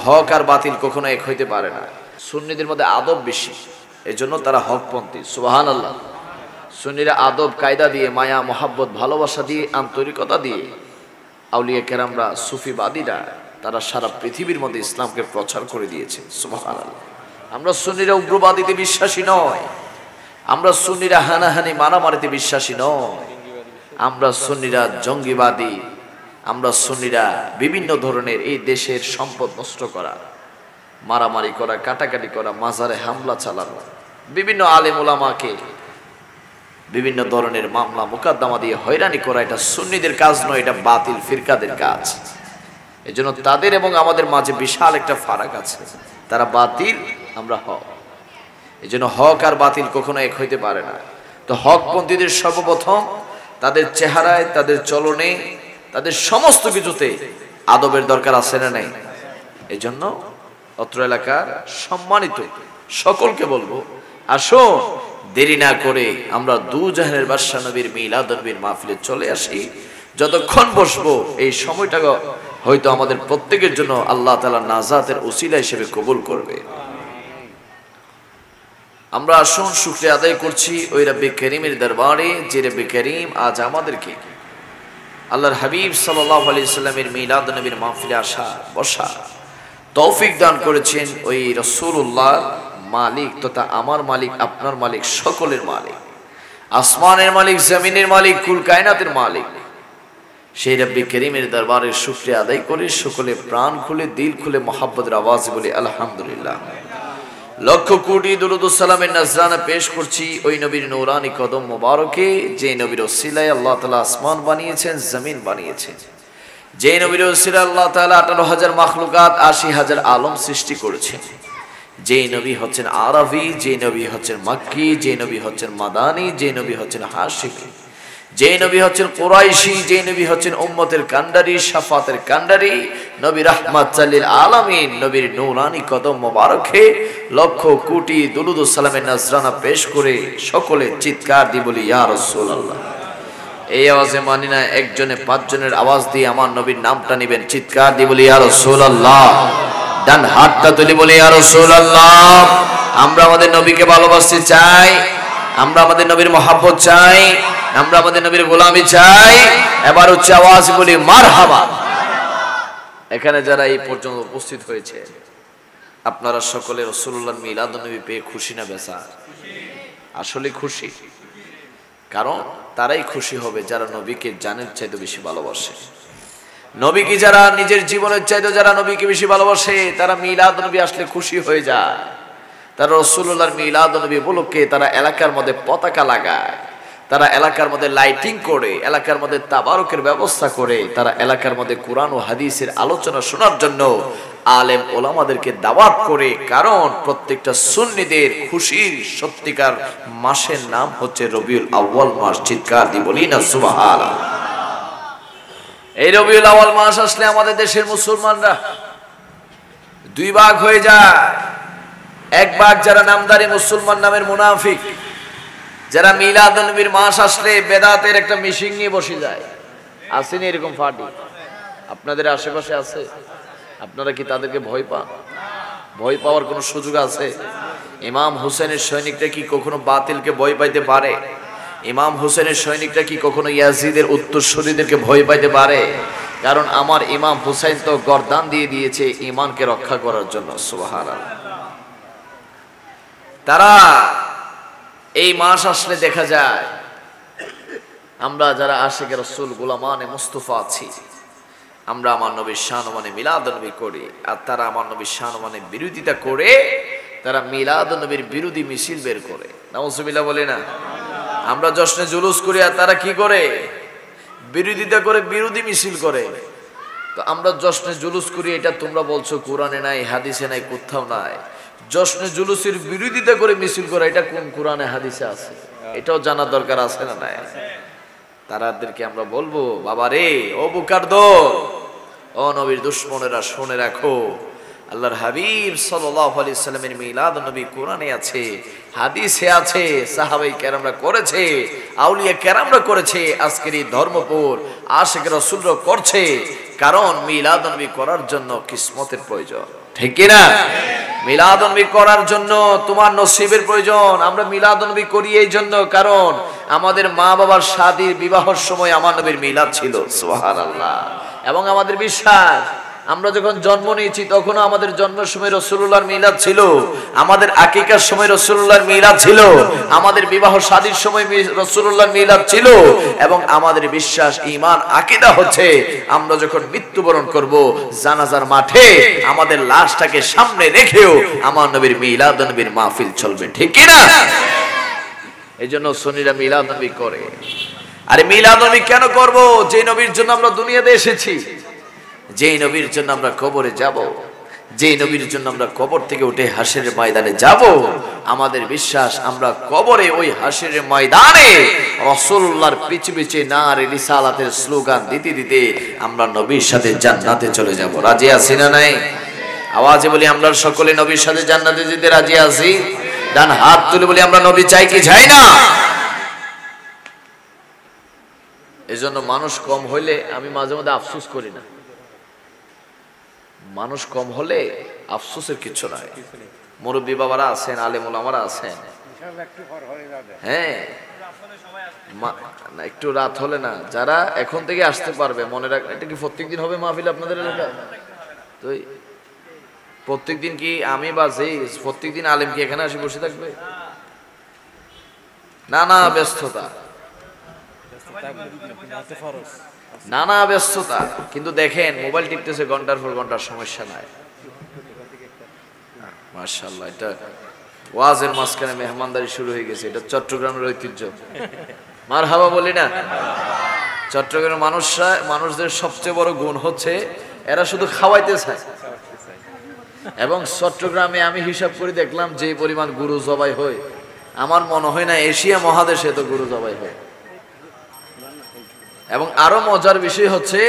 হক আর বাতিল কখনো এক হইতে পারে না। সুন্নিদের মধ্যে আদব বেশি, এজন্য তারা হকপন্থী। সুবহানাল্লাহ। সুন্নিরা আদব কায়দা দিয়ে, মায়া মোহাব্বত ভালোবাসা দিয়ে, আন্তরিকতা দিয়ে, আউলিয়া কেরামরা সুফিবাদীরা তারা সারা পৃথিবীর মধ্যে ইসলামকে প্রচার করে দিয়েছে। সুবহানাল্লাহ। আমরা সুন্নিরা উগ্রবাদীতে বিশ্বাসী নয়, আমরা সুন্নিরা হানাহানি মারামারিতে বিশ্বাসী নয়, আমরা সুন্নিরা জঙ্গিবাদী, আমরা সুন্নিরা বিভিন্ন ধরনের এই দেশের সম্পদ নষ্ট করা, মারামারি করা, কাটাকাটি করা, মাজারে হামলা চালানো, বিভিন্ন আলেম ওলামাকে বিভিন্ন ধরনের মামলা মোকদ্দমা দিয়ে হয়রানি করা, এটা সুন্নিদের কাজ নয়, এটা বাতিল ফিরকাদের কাজ। এজন্য তাদের এবং আমাদের মাঝে বিশাল একটা ফারাক আছে। তারা বাতিল, আমরা হক। এজন্য হক আর বাতিল কখনো এক হইতে পারে না। তো হকপন্থীদের সর্বপ্রথম তাদের চেহারায়, তাদের চলনে, তাদের সমস্ত কিছুতে আদবের দরকার আছে না নাই? এজন্য অত্র এলাকার সম্মানিত সকলকে বলবো, আসুন দেরি না করে আমরা দুজাহানের বাদশা নবীর মিলাদ নবীর মাহফিলে চলে আসি। যতক্ষণ বসবো এই সময়টা হয়তো আমাদের প্রত্যেকের জন্য আল্লাহ তাআলা নাজাতের উসিলা হিসেবে কবুল করবে। আমরা আসুন শুকরিয়া আদায় করছি ওই রব্বে করিমের দরবারে, যে রব্বে করিম আজ আমাদেরকে আল্লাহর হাবিব সাল্লাল্লাহু আলাইহি সাল্লামের মিলাদ নবীর মাহফিলে আসা বসা তৌফিক দান করেছেন। ওই রাসূলুল্লাহ মালিক তথা আমার মালিক, আপনার মালিক, সকলের মালিক, আসমানের মালিক, জমিনের মালিক, কুল কায়নাতের মালিক, সেই রব্বে করিমের দরবারে শুকরিয়া আদায় করে সকলে প্রাণ খুলে দিল খুলে মহব্বতের আওয়াজে বলি আলহামদুলিল্লাহ। লক্ষ কোটি দুরূদ ও সালামের নজরানা পেশ করছি ওই নবীর নূরানি কদম মোবারকে, যে নবীর ওসিলায় আল্লাহ তাআলা আসমান বানিয়েছেন, জমিন বানিয়েছেন, যে নবীর ওসিলায় আল্লাহ তাআলা 18,000 মাখলুকাত, 80,000 আলম সৃষ্টি করেছেন, যে নবী হচ্ছেন আরবি, যে নবী হচ্ছেন মক্কি, যে নবী হচ্ছেন মাদানী, যে নবী হচ্ছেন হাশিমি, যে নবী হচ্ছেন কুরাইশি, যে নবী হচ্ছেন উম্মতের কান্ডারি, শাফাতের কান্ডারি, নবী রাহমাতুল লিল আলামিন, নবীর নূরানি কদম মোবারকে লক্ষ কোটি দুরূদ ও সালামের নজরানা পেশ করে সকলে চিৎকার দিয়ে বলি ইয়া রাসূলুল্লাহ। এই আওয়াজে মানি না একজনে 5 জনের আওয়াজ দিয়ে আমার নবীর নামটা নেবেন, চিৎকার দিয়ে বলি ইয়া রাসূলুল্লাহ। ডান হাতটা তুলে বলি ইয়া রাসূলুল্লাহ। আমরা আমাদের নবীকে ভালোবাসতে চাই, আমরা আমাদের নবীর মহব্বত চাই, আমরা আমাদের নবীর গোলামি চাই। এবার উচ্চ আওয়াজ বলি মারহাবা। এখানে যারা এই পর্যন্ত উপস্থিত হয়েছে আপনারা সকলে রাসূলুল্লাহর মিলাদ নবী পেয়ে খুশি না বেজার? আসলে খুশি, কারণ তারাই খুশি হবে যারা নবীকে জানের চাইতে বেশি ভালোবাসে। নবীকে যারা নিজের জীবনের চাইতে যারা নবীকে বেশি ভালোবাসে, তারা মিলাদ নবী আসলে খুশি হয়ে যায়। তারা রাসূলুল্লাহর মিলাদ নবী উপলক্ষে তারা এলাকার মধ্যে পতাকা লাগায়, তারা এলাকার মধ্যে লাইটিং করে, এলাকার মধ্যে তাবারুকের ব্যবস্থা করে, তারা এলাকার মধ্যে কোরআন ও হাদিসের আলোচনা শোনার জন্য আলেম ওলামাদেরকে দাওয়াত করে। কারণ প্রত্যেকটা সুন্নিদের খুশির সত্যিকার মাসের নাম হচ্ছে রবিউল আউয়াল মাস। চিৎকার দিয়ে বলি না সুবহানাল্লাহ। এই রবিউল আউয়াল মাস আসলে আমাদের দেশের মুসলমানরা 2 ভাগ হয়ে যায়। এক ভাগ যারা নামদারি মুসলমান নামের মুনাফিক, যারা মিলাদ নবীর মাস আসলে বেদাতের একটা মিশিং নিয়ে বসে যায়। আসেনি এরকম পার্টি আপনাদের আশেপাশে আছে? আপনারা কি তাদেরকে ভয় পান? ভয় পাওয়ার কোনো সুযোগ আছে? ইমাম হুসেনের সৈনিকরা কি কখনো বাতিলকে ভয় পাইতে পারে? ইমাম হুসেনের সৈনিকরা কি কখনো ইয়াজিদের উত্তরসূরিদেরকে ভয় পাইতে পারে? কারণ আমার ইমাম হুসাইন তো গর্দান দিয়ে দিয়েছে ঈমানকে রক্ষা করার জন্য। সুবহানাল্লাহ। তারা এই মাস আসলে দেখা যায় আমরা যারা আশিকে রাসূল গোলামানে মুস্তাফা আছি, আমরা আমার নবীর শানমানে মিলাদ নবী করি, আর তারা আমার নবীর শানমানে বিরোধিতা করে, তারা মিলাদ নবীর বিরোধী মিছিল বের করে। নাউজুবিল্লাহ বলে না? আমরা জশ্নে জুলুস করি আর তারা কি করে? বিরোধিতা করে, বিরোধী মিছিল করে। তো আমরা জশ্নে জুলুস করি, এটা তোমরা বলছো কোরআনে নাই, হাদিসে নাই, কোথাও নাই। জশ্নে জুলুসের বিরোধিতা করে মিছিল করে, এটা কোন কোরআনে হাদিসে আছে? এটাও জানার দরকার আছে না নাই? তারাদেরকে আমরা বলবো, বাবা রে, ও বুকার দোর, ও নবীর দুশমনেরা, শুনে রাখো, আল্লাহর হাবিব সাল্লাল্লাহু আলাইহি সাল্লামের মিলাদ নবী কোরআনে আছে, হাদিসে আছে, সাহাবায়ে কেরামরা করেছে, আউলিয়া কেরামরা করেছে, আজকের এই ধর্মপুর আশিক রাসূলরা করছে। কারণ মিলাদুন্নবী করার জন্য কিসমতের প্রয়োজন, ঠিক কি না? মিলাদুন্নবী করার জন্য তোমার নসিবের প্রয়োজন। আমরা মিলাদুন্নবী করি এই জন্য, কারণ আমাদের মা বাবার শাদীর বিবাহের সময় আমার নবীর মিলাদ ছিল, সুবহানাল্লাহ। এবং আমাদের বিশ্বাস, আমরা যখন জন্ম নিয়েছি তখনও আমাদের জন্মের সময় রাসূলুল্লাহর মিলাদ ছিল, আমাদের আকিকার সময় রাসূলুল্লাহর মিলাদ ছিল, আমাদের বিবাহ শাদীর সময় রাসূলুল্লাহর মিলাদ ছিল। এবং আমাদের বিশ্বাস, ঈমান, আকীদা হচ্ছে আমরা যখন মৃত্যুবরণ করব জানাজার মাঠে আমাদের লাশটাকে সামনে রেখেও আমার নবীর মিলাদুন্নবীর মাহফিল চলবে, ঠিক কি না? এই জন্য সুন্নিরা মিলাদুন্নবী করে। আরে মিলাদুন্নবী কেন করব? যে নবীর জন্য আমরা দুনিয়াতে এসেছি, যেই নবীর জন্য আমরা কবরে যাব, যেই নবীর জন্য আমরা কবর থেকে উঠে হাসরের ময়দানে যাব, আমাদের বিশ্বাস আমরা কবরে ওই হাসরের ময়দানে রাসূলুল্লাহর পিছে পিছে নারে রিসালাতের স্লোগান দিতে দিতে আমরা নবীর সাথে জান্নাতে চলে যাব। রাজি আছি না নাই? আওয়াজে বলি আমরা সকলে নবীর সাথে জান্নাতে যেতে রাজি আছি? ডান হাত তুলে বলি আমরা নবী চাই কি চাই না? এজন্য মানুষ কম হইলে আমি মাঝে মধ্যে আফসোস করি না। মানুষ কম হলে আফসোসের কিছু নাই। মুরব্বী বাবারা আছেন, আলেম ওলামারা আছেন, হ্যাঁ একটু রাত হলে না, যারা এখন থেকে আসতে পারবে মনে রাখ। এটা কি প্রত্যেকদিন হবে মাহফিল আপনাদের এলাকায়? তো প্রত্যেকদিন কি আমি বা যে প্রত্যেকদিন আলেম কি এখানে আসে বসে থাকবে? নানা ব্যস্ততা, নানা ব্যস্ততা, কিন্তু দেখেন মোবাইল টিপতেছে ঘন্টার পর ঘন্টার, সমস্যা নাই। মাশাআল্লাহ, এটা ওয়াজের মাঝখানে মেহমানদারি শুরু হয়ে গেছে। এটা চট্টগ্রামের ঐতিহ্য, মারহাবা বলি না? চট্টগ্রামের মানুষদের সবচেয়ে বড় গুণ হচ্ছে এরা শুধু খাওয়াইতে চায়। এবং চট্টগ্রামে আমি হিসাব করে দেখলাম যে পরিমাণ গরু জবাই হয়, আমার মনে হয় না এশিয়া মহাদেশে তো গরু জবাই হয়। এবং আরো মজার বিষয় হচ্ছে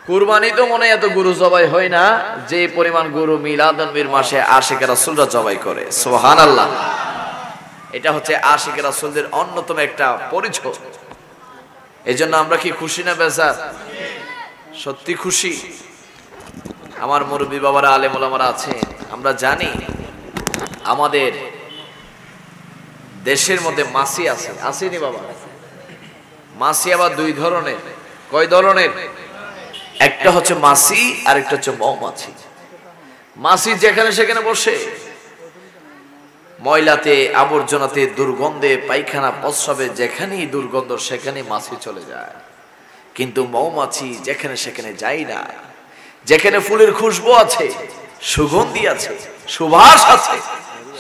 কুরবানি তো মনে এত গরু জবাই হয় না যে পরিমাণ গরু মিলাদুন্নবীর মাসে আশিকে রাসূলরা জবাই করে, সুবহানাল্লাহ। এটা হচ্ছে আশিকে রাসূলদের অন্যতম একটা পরিচয়। এজন্য আমরা কি খুশি না বেজার? সত্যি খুশি। আমার মুরব্বী বাবারা, আলেম ওলামারা আছেন, আমরা জানি আমাদের দেশের মধ্যে মাছি আছে, আসেনি বাবা? মাছি আবার দুই ধরনের। কয় ধরনের? একটা হচ্ছে মাছি আর একটা হচ্ছে মৌমাছি। মাছি যেখানে সেখানে বসে, ময়লাতে, আবর্জনাতে, দুর্গন্ধে, পায়খানা প্রস্রাবে যেখানেই দুর্গন্ধ সেখানেই মাছি চলে যায়। কিন্তু মৌমাছি যেখানে সেখানে যায় না। যেখানে ফুলের খুশবু আছে, সুগন্ধি আছে, সুবাস আছে,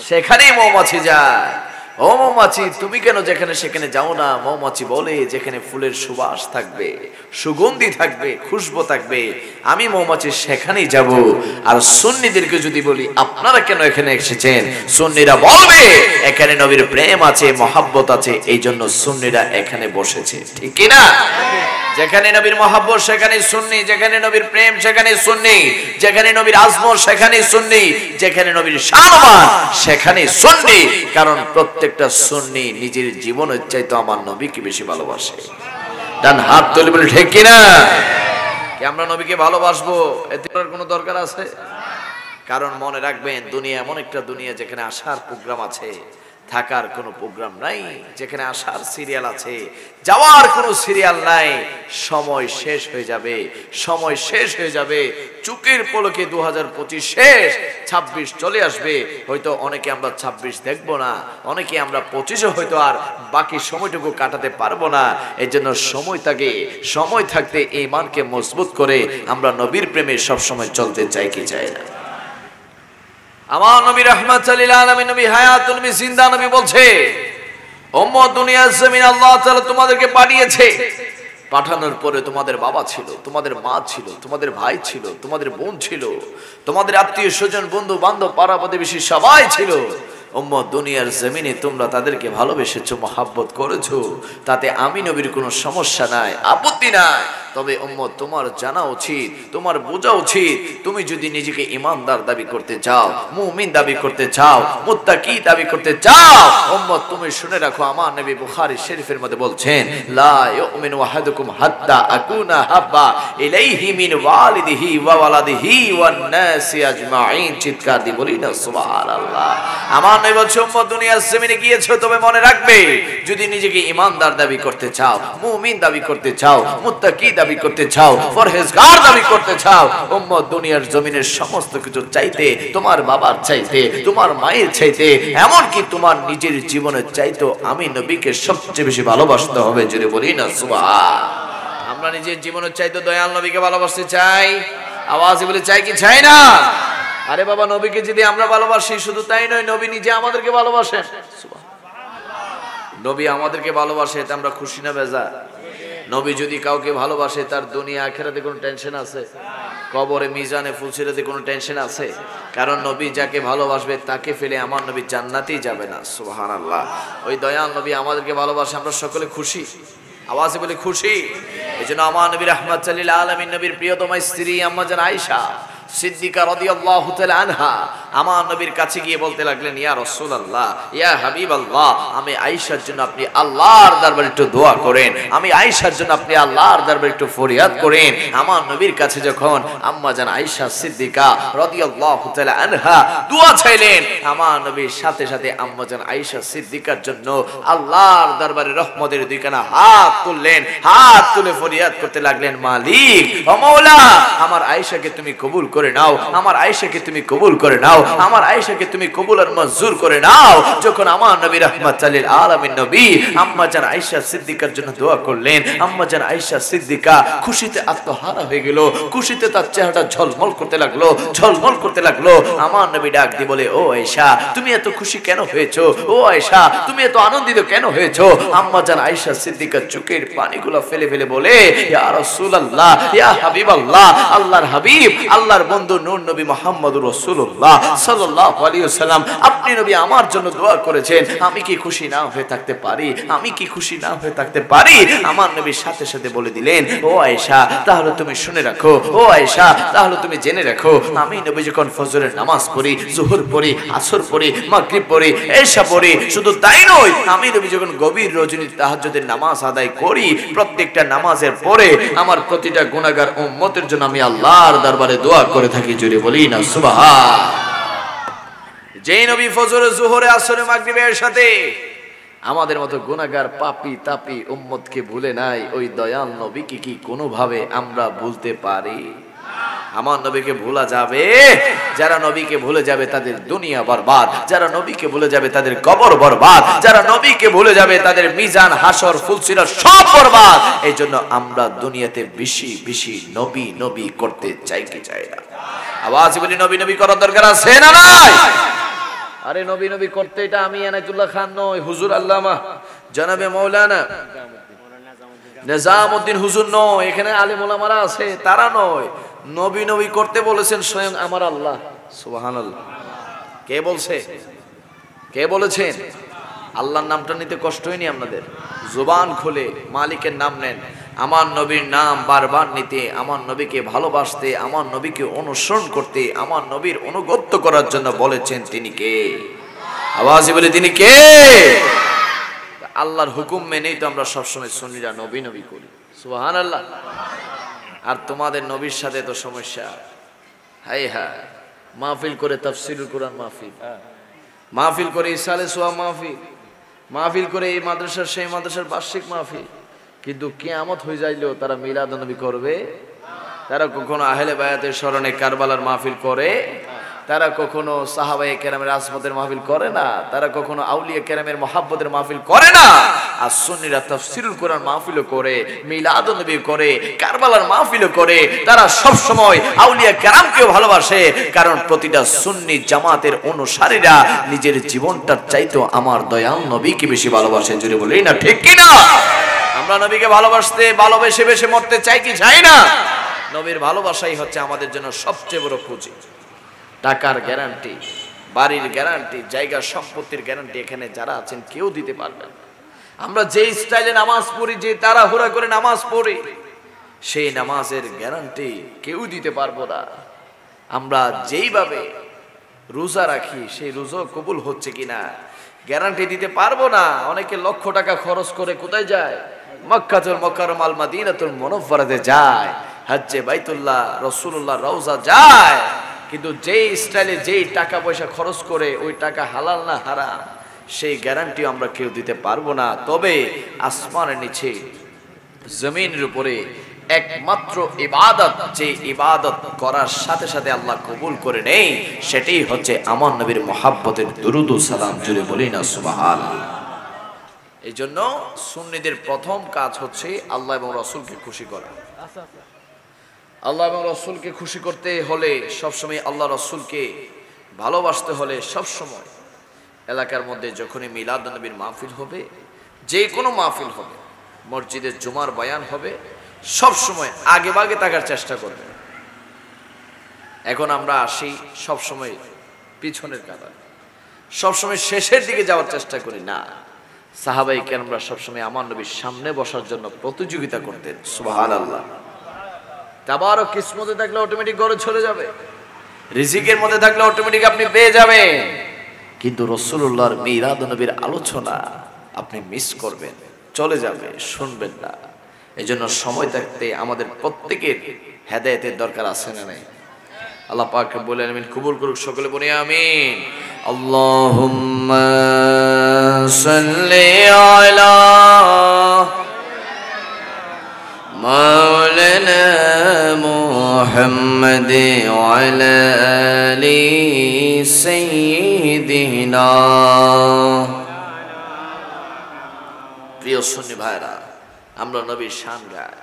সেখানেই মৌমাছি যায়। ও মৌমাছি, তুমি কেন যেখানে সেখানে যাও না? মৌমাছি বলে যেখানে ফুলের সুবাস থাকবে, সুগন্ধি থাকবে, খুশবু থাকবে, আমি মৌমাছি সেখানেই যাব। আর সুন্নিদেরকে যদি বলি আপনারা কেন এখানে এসেছেন, সুন্নিরা বলবে এখানে নবীর প্রেম আছে, মহাব্বত আছে, এই জন্য সুন্নিরা এখানে বসেছে, ঠিক কি না? যেখানে নবীর মহাব্বত সেখানে সুন্নি, যেখানে নবীর প্রেম সেখানে সুন্নি, যেখানে নবীর আজমত সেখানে সুন্নি, যেখানে নবীর শানমান সেখানে সুন্নি। কারণ প্রত্যেকটা সুন্নি নিজের জীবনের চাইতে আমার নবীকে বেশি ভালোবাসে। ডান হাত তুলে বলে ঠিক কি না? কি আমরা নবীকে ভালোবাসবো? এতে কোনো দরকার আছে? কারণ মনে রাখবেন, দুনিয়া এমন একটা দুনিয়া যেখানে আসার প্রোগ্রাম আছে, থাকার কোনো প্রোগ্রাম নাই। যেখানে আসার সিরিয়াল আছে, যাওয়ার কোনো সিরিয়াল নাই। সময় শেষ হয়ে যাবে, সময় শেষ হয়ে যাবে। চুকের পলকে 2025 শেষ, 26 চলে আসবে। হয়তো অনেকে আমরা 26 দেখবো না, অনেকে আমরা 25 হয়তো আর বাকি সময়টুকু কাটাতে পারবো না। এই জন্য সময় থাকতে ঈমানকে মজবুত করে আমরা নবীর প্রেমে সবসময় চলতে চাই কি চাই না? আমার নবী রাহমাতুল লিল আলামিন, নবী হায়াতুল নবী, জিন্দা নবী বলছে, উম্মত দুনিয়ার জমিন আল্লাহ তাআলা তোমাদেরকে পাঠিয়েছে। পাঠানোর পরে তোমাদের বাবা ছিল, তোমাদের মা ছিল, তোমাদের ভাই ছিল, তোমাদের বোন ছিল, তোমাদের আত্মীয় স্বজন, বন্ধু বান্ধব, পাড়া প্রতিবেশী সবাই ছিল। উম্মত দুনিয়ার জমিনে তোমরা তাদেরকে ভালোবেসেছো, মহাব্বত করেছো, তাতে আমি নবীর কোনো সমস্যা নাই, আপত্তি নাই। তবে উম্মত তোমার জানা উচিত, তোমার বোঝা উচিত, তুমি যদি নিজেকে ইমানদার দাবি করতে চাও, মুমিন দাবি করতে চাও, মুত্তাকি দাবি করতে চাও, উম্মত তুমি শুনে রাখো, আমার নবী বুখারী শরীফের মধ্যে বলছেন, লা ইউমিনু আহাদুকুম হাত্তা আকুনা হাব্বা ইলাইহি মিন ওয়ালিদিহি ওয়া ওয়ালাদিহি ওয়ান নাসি আজমাইন। চিৎকার দিয়ে বলি না সুবহানাল্লাহ। আমার নবী বলছে, উম্মত দুনিয়ার জমিনে গিয়েছো, তবে মনে রাখবে, যদি নিজেকে ইমানদার দাবি করতে চাও, মুমিন দাবি করতে চাও, মুত্তাকি দাবি করতে চাও, পরহেজগার দাবি করতে চাও, উম্মত দুনিয়ার জমিনের সমস্ত কিছু চাইতে, তোমার বাবার চাইতে, তোমার মায়ের চাইতে, এমনকি তোমার নিজের জীবনের চাইতে আমি নবীকে সবচেয়ে বেশি ভালোবাসতে হবে। যদি বলি না সুবহান। আমরা নিজের জীবনের চাইতে দয়াল নবীকে ভালোবাসতে চাই, আওয়াজে বলে চাই কি চাই না? আরে বাবা, নবীকে যদি আমরা ভালোবাসি, শুধু তাই নয়, নবী নিজে আমাদেরকে ভালোবাসেন। নবী আমাদেরকে ভালোবাসে, তা আমরা খুশি না বেজার? নবী যদি কাউকে ভালোবাসে, তার দুনিয়া আখিরাতে কোনো টেনশন আছে? কবরে মিজানে ফুলসিরাতে কোনো টেনশন আছে? কারণ নবী যাকে ভালোবাসবে তাকে ফেলে আমার নবী জান্নাতেই যাবে না। সুবহানাল্লাহ। ওই দয়াল নবী আমাদেরকে ভালোবাসে, আমরা সকলে খুশি, আওয়াজে বলে খুশি। এজন্য আমার নবী রাহমাতুল লিল আলামিন, নবীর প্রিয়তমা স্ত্রী আম্মা জান আয়েশা সিদ্দিকা রাদিয়াল্লাহু তাআলা আনহা আমার নবীর কাছে গিয়ে বলতে লাগলেন, ইয়া রাসূলুল্লাহ, ইয়া হাবিবাল্লাহ, আমি আয়েশার জন্য আপনি আল্লাহর দরবারে একটু দোয়া করেন, আমি আয়েশার জন্য আপনি আল্লাহর দরবারে একটু ফরিয়াদ করেন। আমার নবীর কাছে যখন আম্মা জান আয়েশা সিদ্দিকা রাদিয়াল্লাহু তাআলা আনহা দোয়া চাইলেন, আমার নবীর সাথে সাথে আম্মা জান আয়েশা সিদ্দিকার জন্য আল্লাহর দরবারে রহমতের দুইখানা হাত তুললেন, হাত তুলে ফরিয়াদ করতে লাগলেন, মালিক ও মাওলা, আমার আয়েশাকে তুমি কবুল করে নাও, আমার আয়েশাকে তুমি কবুল করে নাও, আমার আয়েশাকে তুমি কবুল আর মঞ্জুর করে নাও। যখন আমার নবী রাহমাতুল লিল আলামিন নবী আম্মা জান আয়েশা সিদ্দিকার জন্য দোয়া করলেন, আম্মা জান আয়েশা সিদ্দিকা খুশিতে আত্মহারা হয়ে গেল, খুশিতে তার চেহারাটা ঝলমল করতে লাগলো, ঝলমল করতে লাগলো। আমার নবী ডাক দিয়ে বলে, ও আয়েশা, তুমি এত খুশি কেন হয়েছো? ও আয়েশা, তুমি এত আনন্দিত কেন হয়েছো? আম্মা জান আয়েশা সিদ্দিকা চোখের পানিগুলো ফেলে ফেলে বলে, ইয়া রাসূলুল্লাহ, ইয়া হাবিবাল্লাহ, আল্লাহর হাবিব, আল্লাহর বন্ধু নূর নবী মুহাম্মদুর রাসূলুল্লাহ সাল্লাল্লাহু আলাইহি ওয়াসাল্লাম, আপনি নবী আমার জন্য দোয়া করেছেন, আমি কি খুশি না হয়ে থাকতে পারি? আমি কি খুশি না হয়ে থাকতে পারি? আমার নবীর সাথে সাথে বলে দিলেন, ও আয়েশা, তাহলে তুমি শুনে রাখো, ও আয়েশা, তাহলে তুমি জেনে রাখো, আমি নবী যখন ফজরের নামাজ পড়ি, যোহর পড়ি, আসর পড়ি, মাগরিব পড়ি, এশা পড়ি, শুধু তাই নয়, আমি নবী যখন গভীর রজনী তাহাজ্জুদের নামাজ আদায় করি, প্রত্যেকটা নামাজের পরে আমার প্রতিটা গুনাহগার উম্মতের জন্য আমি আল্লাহর দরবারে দোয়া করে থাকি। জুড়ে বলি না সুবহান। যে নবী ফজরে, যোহরে, আসরে, মাগরিবের সাথে আমাদের মতো গুনাহগার পাপী তাপী উম্মতকে ভুলে নাই, ওই দয়াল নবীকে কি কোনোভাবে আমরা ভুলতে পারি? আমার নবীকে ভোলা যাবে? যারা নবীকে ভুলে যাবে তাদের দুনিয়া বরবাদ, যারা নবীকে ভুলে যাবে তাদের কবর বরবাদ, যারা নবীকে ভুলে যাবে তাদের মিজান, হাসর, ফুলসিরাত সব বরবাদ। এই জন্য আমরা দুনিয়াতে বেশি বেশি নবী নবী করতে চাই কি চাই না? আওয়াজ বলি, নবী নবী করার দরকার আছে না নাই? আরে নবী নবী করতে এটা আমি এনায়েতুল্লাহ খান নয়, হুজুর আল্লামা জনাবে মাওলানা নিজামউদ্দিন হুজুর নয়, এখানে আলেম ওলামারা আছে, তারা নয়। নবী নবী করতে বলেছেন স্বয়ং আমার আল্লাহ। সুবহানাল্লাহ। কে বলছে? কে বলেছেন? আল্লাহর নামটা নিতে কষ্ট হয়নি আপনাদের? জবান খুলে মালিকের নাম নেন। আমার নবীর নাম বারবার নিতে, আমার নবীকে ভালোবাসতে, আমার নবীকে অনুসরণ করতে, আমার নবীর অনুগত্য করার জন্য বলেছেন তিনি কে? আওয়াজে বলে তিনি কে? আল্লাহর হুকুম মেনেই তো আমরা সবসময় সুন্নিরা নবী নবী করি। সুবহানাল্লাহ। আর তোমাদের নবীর সাথে তো সমস্যা। হাই হাই, মাহফিল করে তাফসীরুল কুরআন মাহফিল, মাহফিল করে ইসালে সোয়া মাহফিল, মাহফিল করে এই মাদ্রাসার সেই মাদ্রাসার বার্ষিক মাহফিল, কিন্তু কিয়ামত হয়ে যাইলেও তারা মিলাদুন নবী করবে? তারা কখনো আহলে বায়াতের স্মরণে কারবালার মাহফিল করে? তারা কখনো সাহাবায়ে কেরামের আজমতের মাহফিল করে না? তারা কখনো আউলিয়া কেরামের মহাব্বতের মাহফিল করে না? আর সুন্নিরা তাফসীরুল কুরআন মাহফিলও করে, মিলাদুন নবী করে, কারবালার মাহফিলও করে। তারা সব সময় আউলিয়া কেরামকেও ভালোবাসে, কারণ প্রতিটা সুন্নি জামাতের অনুসারীরা নিজের জীবনটার চাইতো আমার দয়াল নবীকে বেশি ভালোবাসে। জুড়ে বলি না ঠিক কি না? আমরা নবীকে ভালোবাসতে, ভালোবেসে বেশে মরতে চাই কি চাই না? নবীর ভালোবাসাই হচ্ছে আমাদের জন্য সবচেয়ে বড় পুঁজি। টাকার গ্যারান্টি, বাড়ির গ্যারান্টি, জায়গা সম্পত্তির গ্যারান্টি এখানে যারা আছেন কেউ দিতে পারবেন। আমরা যে স্টাইলে নামাজ পড়ি, যে তাড়াহুড়া করে নামাজ পড়ি, সেই নামাজের গ্যারান্টি কেউ দিতে পারবো না। আমরা যেইভাবে রোজা রাখি সেই রোজা কবুল হচ্ছে কিনা গ্যারান্টি দিতে পারবো না। অনেকে লক্ষ টাকা খরচ করে কোথায় যায়? মক্কাতুল মুকাররম আল মাদিনাতুল মুনাওয়ারাতে যায়, হজ্জে বাইতুল্লাহ রাসূলুল্লাহ রওজা যায়, কিন্তু যেই স্টাইলে যেই টাকা পয়সা খরচ করে ওই টাকা হালাল না হারাম সেই গ্যারান্টি আমরা কেউ দিতে পারবো না। তবে আসমানের নিচে জমিনের উপরে একমাত্র ইবাদত, যে ইবাদত করার সাথে সাথে আল্লাহ কবুল করে নেই, সেটাই হচ্ছে আমার নবীর মুহাব্বতের দুরূদ ও সালাম। জুড়ে বলি না সুবহানাল্লাহ। এই জন্য সুন্নিদের প্রথম কাজ হচ্ছে আল্লাহ এবং রাসূলকে খুশি করা। আল্লাহ এবং রাসূলকে খুশি করতে হলে সবসময়, আল্লাহ রাসূলকে ভালোবাসতে হলে সবসময় এলাকার মধ্যে যখনই মিলাদ নবীর মাহফিল হবে, যে কোনো মাহফিল হবে, মসজিদে জুমার বয়ান হবে, সবসময় আগে ভাগে থাকার চেষ্টা করবে। এখন আমরা আসি সবসময় পিছনের কাতারে, সবসময় শেষের দিকে যাওয়ার চেষ্টা করি না। সাহাবায়ে কেরামরা সবসময় আমার নবীর সামনে বসার জন্য প্রতিযোগিতা করতেন। সুবহানাল্লাহ। তাবারক কিসমতে থাকলে অটোমেটিক ঘরে চলে যাবে, রিজিকের মধ্যে থাকলে অটোমেটিক আপনি পেয়ে যাবেন। কিন্তু রাসূলুল্লাহর মিলাদ নবীর আলোচনা আপনি মিস করবেন, চলে যাবে, শুনবেন না। এই জন্য সময় থাকতে আমাদের প্রত্যেকের হেদায়েতের দরকার আছে না নাই? আল্লাহ পাক রব্বুল আলামিন কবুল করুক, সকলে বলি আমিন। আল্লাহুম্মা সাল্লি আলা মাওলানা মুহাম্মাদ ওয়া আলা আলি সাইয়্যিদিনা। প্রিয় সুন্নি ভাইরা, আমরা নবীর শান গাই,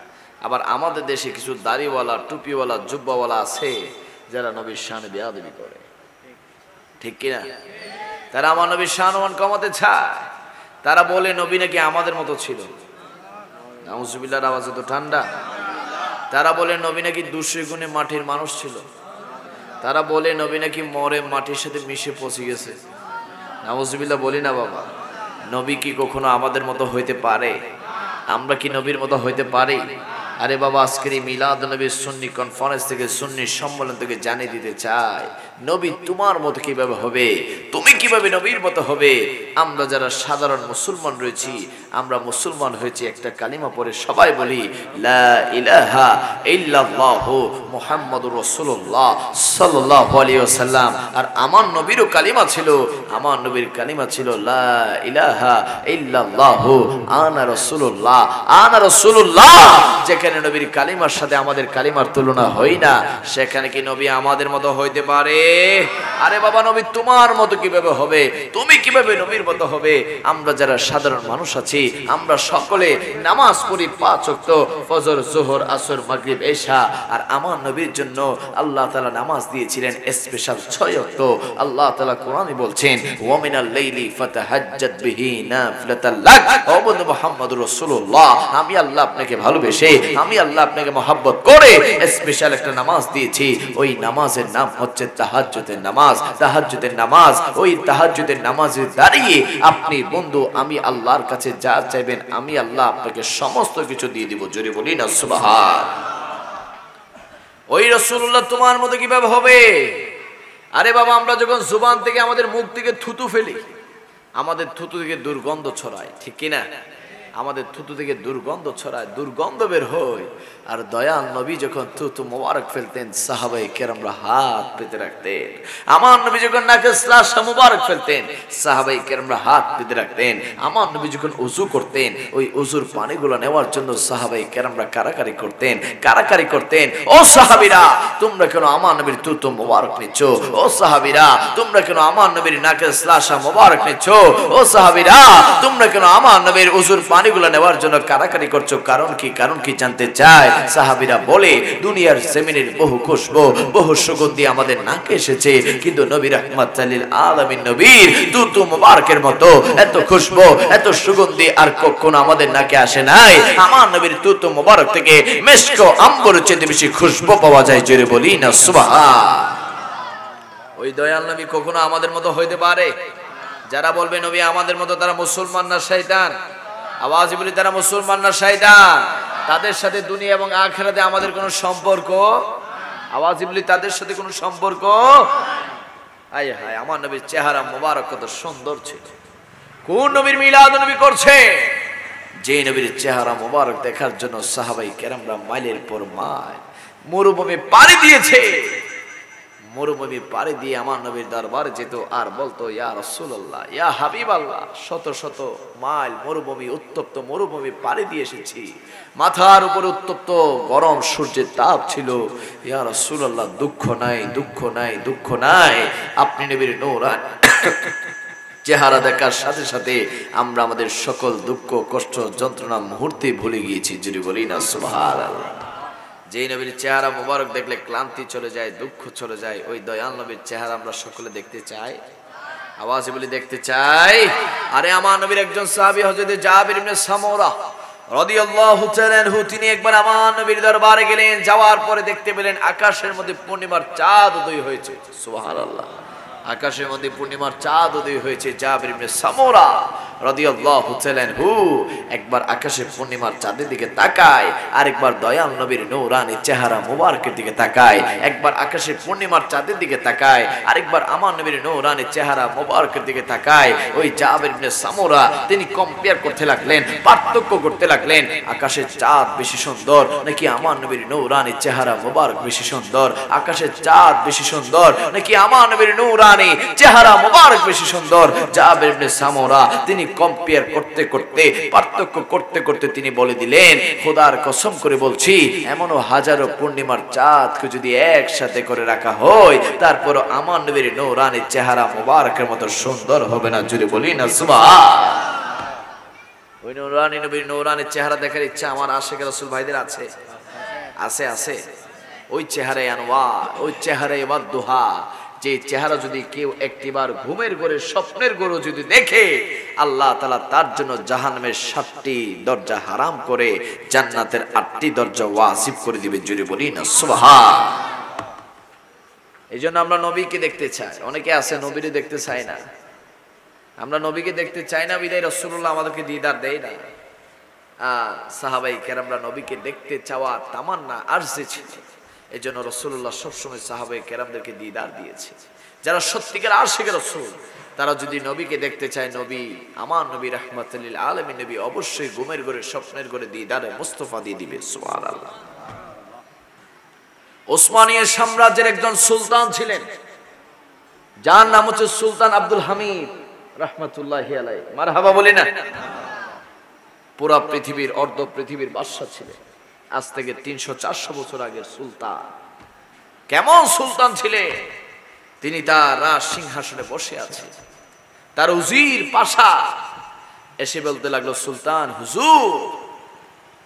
আবার আমাদের দেশে কিছু দাড়িওয়ালা, টুপিওয়ালা, জুব্বাওয়ালা আছে যারা নবীর শান বেয়াদবি করে, ঠিক কিনা? তারা আমার নবীর শান মান কমাতে চায়। তারা বলে নবী নাকি আমাদের মতো ছিল। নাউজুবিল্লাহর আওয়াজ তো ঠান্ডা। তারা বলে নবী নাকি 200 গুণে মাটির মানুষ ছিল। তারা বলে নবী নাকি মরে মাটির সাথে মিশে পচে গেছে। নাউজুবিল্লাহ বলি না বাবা। নবী কি কখনো আমাদের মতো হইতে পারে? আমরা কি নবীর মতো হইতে পারি? আরে বাবা, আজকের এই মিলাদ নবীর সুন্নি কনফারেন্স থেকে, সুন্নি সম্মেলন থেকে জানিয়ে দিতে চাই, নবী তোমার মতো কিভাবে হবে, তুমি কিভাবে নবীর মতো হবে। আমরা যারা সাধারণ মুসলমান রয়েছি, আমরা মুসলমান হয়েছি একটা কালিমা পড়ে সবাই বলি লা ইলাহা ইল্লাল্লাহু মুহাম্মাদুর রাসূলুল্লাহ সাল্লাল্লাহু আলাইহি ওয়াসাল্লাম। আর আমার নবীরও কালিমা ছিল, আমার নবীর কালিমা ছিল লা ইলাহা ইল্লাল্লাহু আনা রাসূলুল্লাহ, আনা রাসূলুল্লাহ। যেখানে নবীর কালিমার সাথে আমাদের কালিমার তুলনা হয় না, সেখানে কি নবী আমাদের মতো হইতে পারে? আরে বাবা, নবী তোমার মতো কিভাবে হবে, তুমি কিভাবে নবীর মতো হবে? আমরা যারা সাধারণ মানুষ আছি, আমরা সকলে নামাজ পড়ি 5 ওয়াক্ত, ফজর, যোহর, আসর, মাগরিব, এশা। আর আমার নবীর জন্য আল্লাহ তাআলা নামাজ দিয়েছিলেন স্পেশাল 6 ওয়াক্ত। আল্লাহ তাআলা কোরআনে বলছেন ওয়া মিনাল লাইলি ফাতাহাজ্জাত বিহি নাফিলাতাল লাক। ও বন্ধু মুহাম্মদুর রাসূলুল্লাহ, আমি আল্লাহ আপনাকে ভালোবেসে, আমি আল্লাহ আপনাকে মহব্বত করে স্পেশাল একটা নামাজ দিয়েছি। ওই নামাজের নাম হচ্ছে তাহাজ্জুদের নামাজ। তাহাজ্জুদের নামাজ, ওই তাহাজ্জুদের নামাজে দাঁড়িয়ে আপনি বন্ধু, আমি আল্লাহর কাছে যা চাইবেন আমি আল্লাহ আপনাকে সমস্ত কিছু দিয়ে দিব। জোরে বলি না সুবহান। ওই রাসূলুল্লাহ তোমার মতো কিভাবে হবে? আরে বাবা, আমরা যখন জুবান থেকে, আমাদের মুখ থেকে থুতু ফেলি, আমাদের থুতু থেকে দুর্গন্ধ ছড়ায়, ঠিক কিনা? আমাদের থুতু থেকে দুর্গন্ধ ছড়ায়, দুর্গন্ধ বের হয়। আর দয়াল নবী যখন থুতু মোবারক ফেলতেন, সাহাবায়ে কেরামরা হাত পেতে রাখতেন। আমার নবী যখন নাকে শ্লাস মোবারক ফেলতেন, সাহাবায়ে কেরামরা হাত পেতে রাখতেন। আমার নবী যখন ওযু করতেন, ওই ওযুর পানিগুলো নেওয়ার জন্য সাহাবায়ে কেরামরা কারাকারি করতেন, কারাকারি করতেন। ও সাহাবীরা, তোমরা কেন আমার নবীর থুতু মোবারক নিচ্ছ? ও সাহাবীরা, তোমরা কেন আমার নবীর নাকে শ্লাস মোবারক নিচ্ছ? ও সাহাবীরা, তোমরা কেন আমার নবীর ওযুর পানিগুলো নেওয়ার জন্য কারাকারি করছো? কারণ কি? কারণ কি জানতে চায়? সাহাবীরা বলে দুনিয়ার জমিনের বহু খুশবু, বহু সুগন্ধি আমাদের নাকে এসেছে, কিন্তু নবী রাহমাতুল লিল আলামিন নবীর থুতু মোবারকের মতো এত খুশবু, এত সুগন্ধি আর কখনো আমাদের নাকে আসে নাই। আমার নবীর থুতু মোবারক থেকে মিশক আম্বরের চেয়ে বেশি খুশবু পাওয়া যায়। জোরে বলি না সুবহান। ওই দয়াল নবী কখনো আমাদের মতো হইতে পারে? যারা বলবে নবী আমাদের মতো, তারা মুসলমান না শয়তান? আওয়াজ বলি, তারা মুসলমান না শয়তান? তাদের সাথে দুনিয়া এবং আখিরাতে আমাদের কোনো সম্পর্ক, আওয়াজ বলি তাদের সাথে কোনো সম্পর্ক। আয় হায়, আমার নবীর চেহারা মোবারক কত সুন্দর ছিল। কোন নবীর মিলাদ নবী করছে? যে নবীর চেহারা মোবারক দেখার জন্য সাহাবাই কেরামরা মাইলের পর মাইল মরুভূমি পাড়ি দিয়েছে। মরুভূমি পাড়ি দিয়ে আমার নবীর দরবার যেত আর বলতো, ইয়া রাসূলুল্লাহ, ইয়া হাবিবাল্লাহ, শত শত মাইল মরুভূমি, উত্তপ্ত মরুভূমি পাড়ি দিয়ে এসেছি, মাথার উপর উত্তপ্ত গরম সূর্যের তাপ ছিল। ইয়া রাসূলুল্লাহ, দুঃখ নাই, দুঃখ নাই, দুঃখ নাই। আপনি নবীর নূরানি চেহারা দেখার সাথে সাথে আমরা আমাদের সকল দুঃখ, কষ্ট, যন্ত্রণা মুহূর্তে ভুলে গিয়েছি। যদি বলি না সুবহানাল্লাহ। যেই নবীর চেহারা মোবারক দেখলে ক্লান্তি চলে যায়, দুঃখ চলে যায়, ওই দয়াল নবীর চেহারা আমরা সকলে দেখতে চাই। আওয়াজে বলি দেখতে চাই। আরে আমার নবীর একজন সাহাবী হযরত জাবির ইবনে সামুরা রাদিয়াল্লাহু তাআলা আনহু, তিনি একবার আমার নবীর দরবারে গেলেন। যাওয়ার পরে দেখতে পেলেন আকাশের মধ্যে পূর্ণিমার চাঁদ উদয় হয়েছে। সুবহানাল্লাহ, আকাশের মধ্যে পূর্ণিমার চাঁদ উদয় হয়েছে। জাবির ইবনে সামুরা রাদিয়াল্লাহু তাআলা আনহু একবার আকাশে পূর্ণিমার চাঁদের দিকে তাকায়, আরেকবার দয়াল নবীর নূরানি চেহারা মোবারকের দিকে তাকায়। একবার আকাশে পূর্ণিমার চাঁদের দিকে তাকায়, আরেকবার আমার নবীর নূরানি চেহারা মোবারকের দিকে তাকায়। ওই জাবির ইবনে সামুরা তিনি কম্পেয়ার করতে লাগলেন, পার্থক্য করতে লাগলেন, আকাশের চাঁদ বেশি সুন্দর নাকি আমার নবীর নূরানি চেহারা মোবারক বেশি সুন্দর? আকাশের চাঁদ বেশি সুন্দর নাকি আমার নবীর নূরানি চেহারা মোবারক বেশি সুন্দর? জাবির ইবনে সামুরা তিনি কম্পেয়ার করতে করতে, পার্থক্য করতে করতে তিনি বলে দিলেন, খোদার কসম করে বলছি, এমনও হাজারো পূর্ণিমার চাঁদকে যদি একসাথে করে রাখা হয়, তারপর আমার নবীর নূরানি চেহারা মোবারকের মতো সুন্দর হবে না। যদি বলি না সুবহানাল্লাহ। ওই নূরানি নবীর নূরানি চেহারা দেখার ইচ্ছা আমার আশিক রাসূল ভাইদের আছে? আছে, আছে। ওই চেহারায় আনোয়ার, ওই চেহারায় ওয়াদুহা, যে চেহারা যদি কেউ একটিবার ঘুমের ঘরে, স্বপ্নের ঘরে যদি দেখে, আল্লাহ তাআলা তার জন্য জাহান্নামের 7টি দরজা হারাম করে জান্নাতের 8টি দরজা ওয়াজিব করে দিবে। জুড়ে বলি না সুবহান। এইজন্য আমরা নবীকে দেখতে চাই। অনেকে আছে নবীরে দেখতে চায় না। আমরা নবীকে দেখতে চাই না বিদায় রাসূলুল্লাহ আমাদেরকে দিদার দেয় না। সাহাবাই কেরামরা নবীকে দেখতে চাওয়া তামান্না আরজে ছিল। এই জন্য রাসূলুল্লাহ সবসময় সাহাবায়ে কেরামদেরকে দিদার দিয়েছে। যারা সত্যিকার আশিক রাসূল, তারা যদি নবীকে দেখতে চায়, নবী আমার নবী রাহমাতুল লিল আলামিন নবী অবশ্যই ঘুমের ঘরে, স্বপ্নের ঘরে দিদারে মুস্তাফা দিয়ে দিবে। সুবহানাল্লাহ। ওসমানীয় সাম্রাজ্যের একজন সুলতান ছিলেন, যার নাম হচ্ছে সুলতান আব্দুল হামিদ রাহমাতুল্লাহি আলাইহি। মারহাবা বলি না। পুরা পৃথিবীর, অর্ধ পৃথিবীর বাদশা ছিলেন। আজ থেকে 300-400 বছর আগের সুলতান। কেমন সুলতান ছিলেন? তিনি তার রাজ সিংহাসনে বসে আছে, তার উজির পাশা এসে বলতে লাগলো, সুলতান হুজুর,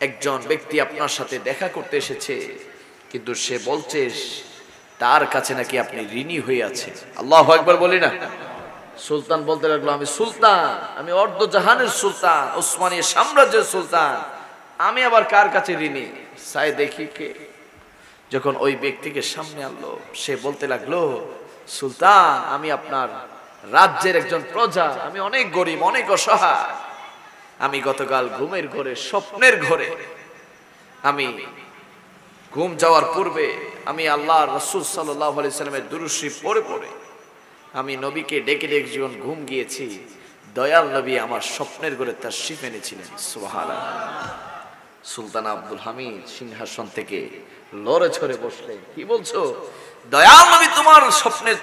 একজন ব্যক্তি আপনার সাথে দেখা করতে এসেছে, কিন্তু সে বলছে তার কাছে নাকি আপনি ঋণী হয়ে আছেন। আল্লাহু আকবার বলি না। সুলতান বলতে লাগলো, আমি সুলতান, আমি অর্ধ জাহানের সুলতান, ওসমানীয় সাম্রাজ্যের সুলতান, আমি আবার কার কাছে ঋণী? চাই দেখি কে। যখন ওই ব্যক্তিকে সামনে আনলো, সে বলতে লাগলো, সুলতান, আমি আপনার রাজ্যের একজন প্রজা, আমি অনেক গরিব, অনেক অসহায়। আমি গতকাল ঘুমের ঘরে, স্বপ্নের ঘরে, আমি ঘুম যাওয়ার পূর্বে আমি আল্লাহর রাসূল সাল্লাল্লাহু আলাইহি সাল্লামের দুরূদ শরীফ পড়ে পড়ে আমি নবীকে ডেকে ডেকে যখন ঘুম গিয়েছি, দয়াল নবী আমার স্বপ্নের ঘরে তাশরীফ এনেছিলেন। সুবহানাল্লাহ। সুলতান আব্দুল হামিদ সিংহাসন থেকে লড়ে ছড়ে বসলেন। কি বলছো? দয়াল নবী তোমার স্বপ্নের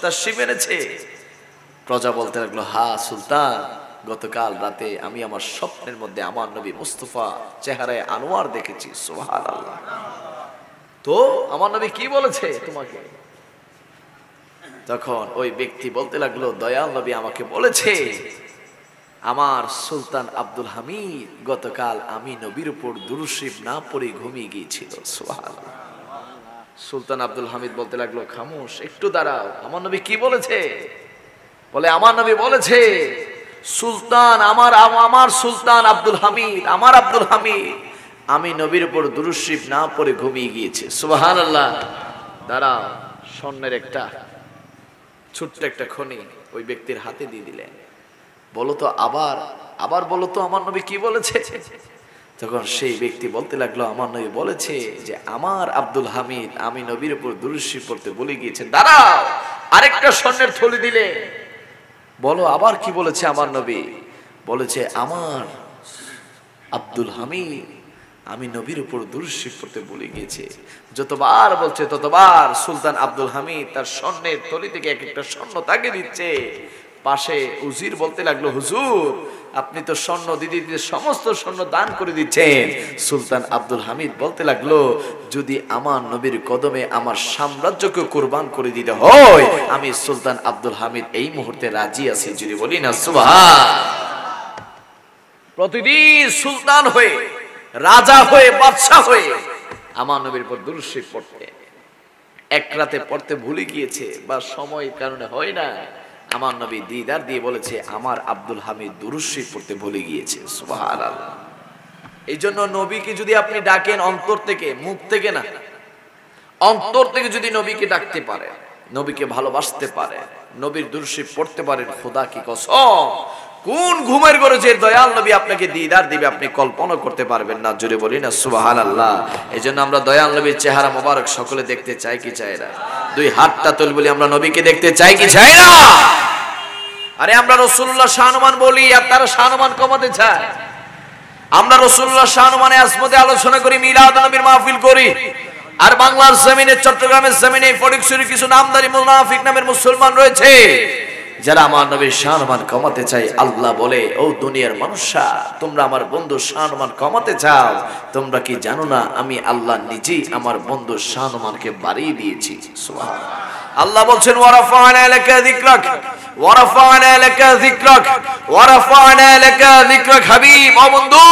তাশরীফ এনেছে? প্রজা বলতে লাগলো, হ্যাঁ সুলতান, গতকাল রাতে আমি আমার স্বপ্নের মধ্যে আমার নবী মুস্তাফা চেহারায় আনোয়ার দেখেছি। সুবহানাল্লাহ। তো আমার নবী কি বলেছে তোমাকে? তখন ওই ব্যক্তি বলতে লাগলো, দয়াল নবী আমাকে বলেছে, আমার সুলতান আব্দুল হামিদ গতকাল আমি নবীর উপর দুরূদ শরীফ না পড়ে ঘুমিয়ে গিয়েছিল। সুবহানাল্লাহ। সুলতান আব্দুল হামিদ বলতে লাগলো, খামোশ, একটু দাঁড়াও, আমার নবী কি বলেছে? বলে, আমার নবী বলেছে, সুলতান আমার সুলতান আব্দুল হামিদ, আমার আব্দুল হামিদ আমি নবীর উপর দুরূদ শরীফ না পড়ে ঘুমিয়ে গিয়েছে। সুবহানাল্লাহ। দাঁড়াও, স্বর্ণের একটা ছোট্ট একটা খনি ওই ব্যক্তির হাতে দিয়ে দিলেন। বলো তো আবার বলো তো আমার নবী কি বলেছে? তখন সেই ব্যক্তি বলতে লাগলো, আমার নবী বলেছে যে আমার আব্দুল হামিদ আমি নবীর উপর দুরূদ শরীফ পড়তে ভুলে গিয়েছেন। দাঁড়াও, আরেকটা স্বর্ণের থলি দিলে। বলো আবার কি বলেছে আমার নবী? বলেছে আমার আব্দুল হামিদ আমি নবীর উপর দুরূদ শরীফ পড়তে ভুলে গিয়েছে। যতবার বলছে ততবার সুলতান আব্দুল হামিদ তার স্বর্ণের থলি থেকে এক একটা স্বর্ণ তাকে দিচ্ছে। পাশে উজির বলতে লাগলো, হুজুর আপনি তো স্বর্ণ দিদি দিদি সমস্ত স্বর্ণ দান করে দিচ্ছেন। সুলতান আব্দুল হামিদ বলতে লাগলো, যদি আমার নবীর কদমে আমার সাম্রাজ্যকে কুরবান করে দিতে হয়, আমি সুলতান আব্দুল হামিদ এই মুহূর্তে রাজি আছি। যদি বলি না সুবহান। প্রতিদিন সুলতান হয়ে, রাজা হয়ে, বাদশা হয়ে আমার নবীর উপর দুরূদ শরীফ পড়তে, এক রাতে পড়তে ভুলে গিয়েছে বা সময়ের কারণে হয় না। আমার নবী দিদার দিয়ে বলেছে আমার আব্দুল হামিদ দুরূদ শরীফ পড়তে ভুলে গিয়েছে। সুবহানাল্লাহ। এই জন্য নবীকে যদি আপনি ডাকেন অন্তর থেকে, মুখ থেকে না, অন্তর থেকে যদি নবীকে ডাকতে পারে, নবীকে ভালোবাসতে পারে, নবীর দুরূদ শরীফ পড়তে পারেন, খোদা কি কসম, কোন ঘুমের ঘরে যে দয়াল নবী আপনাকে দিদার দিবে আপনি কল্পনা করতে পারবেন না। জোরে বলি না সুবহানাল্লাহ। এই জন্য আমরা দয়াল নবীর চেহারা মোবারক সকলে দেখতে চাই কি চাই না? দুই হাতটা তুল বলি আমরা নবীকে দেখতে চাই কি চাই না? আরে আমরা রাসূলুল্লাহ শাহনুমান বলি আর তারা শাহনুমান কমাতে চায়। আমরা রাসূলুল্লাহ শাহনুমানে আজমতে আলোচনা করি, মিলাদ নবীর মাহফিল করি, আর বাংলার জমিনে, চট্টগ্রামের জমিনে ফটিকছড়ি কিছু নামদারি মুনাফিক নামের মুসলমান রয়েছে যারা আমার নবীর শাহনুমান কমাতে চায়। আল্লাহ বলে, ও দুনিয়ার মানুষরা, তোমরা আমার বন্ধু শাহনুমান কমাতে চাও, তোমরা কি জানো না আমি আল্লাহ নিজেই আমার বন্ধু শাহনুমানকে বাড়িয়ে দিয়েছি। সুবহানাল্লাহ। আল্লাহ বলছেন, ওয়ারাফা'না লাকা যিকরাক ওয়ারাফা'না লাকা যিকরাক ওয়ারাফা'না লাকা যিকরাক। হাবিব, ও বন্ধু,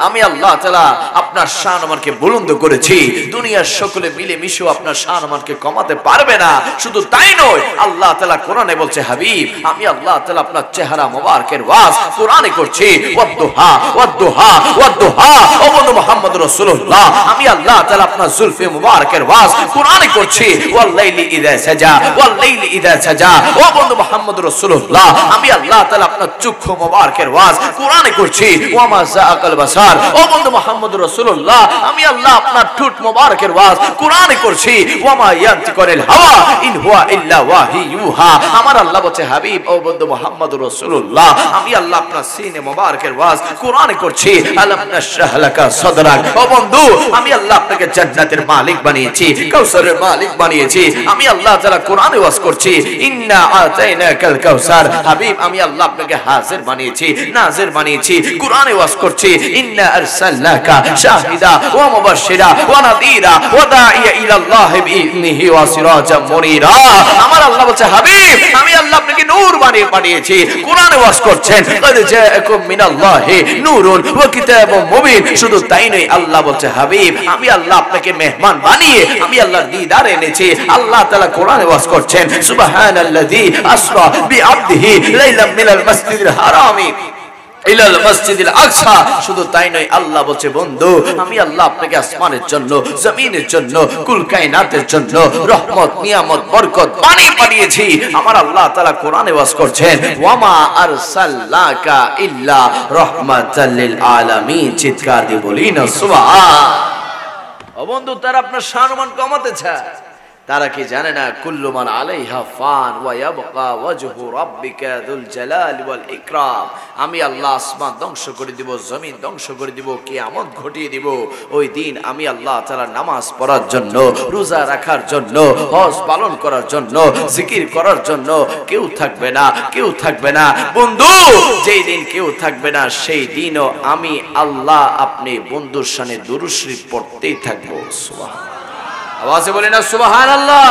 আমি আল্লাহ তাআলা আপনার শাহনুমানকে বুলন্দ করেছি। দুনিয়ার সকলে মিলে মিশেও আপনার শাহনুমানকে কমাতে পারবে না। শুধু তাই নয়, আল্লাহ তাআলা কোরআনে বলছে, হাবিব আমি আল্লাহ তাআলা আপনার চেহারা মোবারকের ওয়াজ কোরআনে করছি। ওয়াদ্দুহা ওয়াদ্দুহা ওয়াদ্দুহা। ও বন্ধু মুহাম্মদ রাসূলুল্লাহ, আমি আল্লাহ তাআলা আপনার জুলফে মোবারকের ওয়াজ কোরআনে করছি। ওয়াল লাইলি ইযা সাজা ওয়াল লাইলি ইযা সাজা। ও বন্ধু মুহাম্মদ রাসূলুল্লাহ, আমি আল্লাহ তাআলা আপনার চক্ষু মোবারকের ওয়াজ কোরআনে করছি। ওয়া মা যাআকাল বাসার। ও বন্ধু মুহাম্মদ রাসূলুল্লাহ, আমি আল্লাহ আপনার ঠোঁট মোবারকের ওয়াজ কোরআনে করছি। ওয়া মা ইয়ানতিকুল হাওয়া ইন হুয়া ইল্লা ওয়াহি ইউহা। আমার আল্লাহ বলছে, হাবিব ও বন্ধু মুহাম্মদ রাসূলুল্লাহ, আমি আল্লাহ আপনার সিনে মোবারকের ওয়াজ কোরআনে করছি। আলাম নাশরাহ লাকা সাদরাক। ও বন্ধু, আমি আল্লাহ আপনাকে জান্নাতের মালিক বানিয়েছি, কাউসারের মালিক বানিয়েছি। আমি আল্লাহ তাআলা কোরআনে ওয়াজ করছি। ইন্না আতাইনাকাল কাউসার। হাবিব আমি আল্লাহ আপনাকে হাজির বানিয়েছি, নাজির বানিয়েছি, কোরআনে ওয়াজ করছি। ইন্না আরসালনাকা শাহিদা ওয়া মুবাশশিরা ওয়া নাযীরা ওয়া দাঈয়া ইলাল্লাহি বিইذনিহি ওয়া সিরাজাম মুনীরা। আমার আল্লাহ বলছে, হাবিব আমি আল্লাহ আপনাকে নূর বানিয়ে পাঠিয়েছি, কোরআনে ওয়াজ করছেন। ক্বাদ জাআকুম মিনাল্লাহি নূরুন ওয়া কিতাবুম মুবিন। শুধু তাই নয়, আল্লাহ বলছে, হাবিব আমি আল্লাহ আপনাকে মেহমান বানিয়ে আমি আল্লাহর দিদার এনেছি। আল্লাহ তাআলা কোরআনে ওয়াজ করছেন, সুবহানাল্লাযী আসরা বিআবদিহি লাইলাম মিনাল মাসজিদিল হারামি ইলাল মসজিদিল আকসা। শুধু তাই নয়, আল্লাহ বলছে, বন্ধু আমি আল্লাহ আপনাকে আসমানের জন্য, জমিনের জন্য, কুল কায়নাতের জন্য রহমত, নিয়ামত, বরকত বানিয়ে পাঠিয়েছি। আমার আল্লাহ তাআলা কোরআনে ওয়াজ করছেন, ওয়া মা আরসালনাকা ইল্লা রাহমাতাল লিল আলামিন। চিৎকার দিয়ে বলি না সুবহান। ও বন্ধু, তারা আপনার শাহনুমান কমাতে চায়। তারা কি জানে না, কুল্লু মান আলাইহা ফান ওয়া ইয়াবকা ওয়াজহু রাব্বিকা যুল জালালি ওয়াল ইকরাম। আমি আল্লাহ আসমান ধ্বংস করে দিব, জমিন ধ্বংস করে দিব, কিয়ামত ঘটিয়ে দিব। ওই দিন আমি আল্লাহ তাআলা নামাজ পড়ার জন্য, রোজা রাখার জন্য, হজ পালন করার জন্য, জিকির করার জন্য কেউ থাকবে না, কেউ থাকবে না। বন্ধু, যেই দিন কেউ থাকবে না সেই দিনও আমি আল্লাহ আপনি বন্ধুর শানে দুরূদ শরীফ পড়তেই থাকবো। সুবহান। আওয়াজে বলেন না সুবহানাল্লাহ।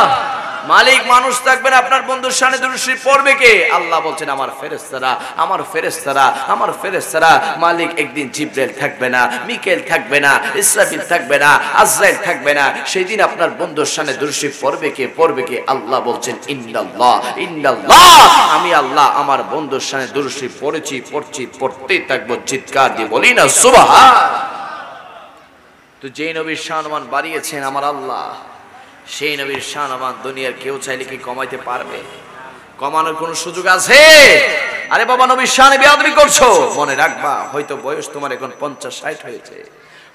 মালিক মানুষ থাকবে না, আপনার বন্ধুর শানে দুরূদ শরীফ পড়বে কে? আল্লাহ বলছেন, আমার ফেরেশতারা, আমার ফেরেশতারা, আমার ফেরেশতারা। মালিক একদিন জিবরাইল থাকবে না, মিকাইল থাকবে না, ইসরাফিল থাকবে না, আজরাইল থাকবে না। সেই দিন আপনার বন্ধুর শানে দুরূদ শরীফ পড়বে কে? পড়বে কে? আল্লাহ বলছেন, ইন্নাল্লাহ ইন্নাল্লাহ। আমি আল্লাহ আমার বন্ধুর শানে দুরূদ শরীফ পড়েছি, পড়ছি, পড়তেই থাকবো। চিৎকার দিয়ে বলি না সুবহান। তো যে নবীর শাহনুমান বাড়িয়েছেন আমার আল্লাহ, সেই নবীর শাহনুমান দুনিয়ার কেউ চাইলে কি কমাইতে পারবে? কমানোর কোন সুযোগ আছে? আরে বাবা, নবীর শানে বেয়াদবি করছো। মনে রাখবা, হয়তো বয়স তোমার এখন 50-60 হয়েছে,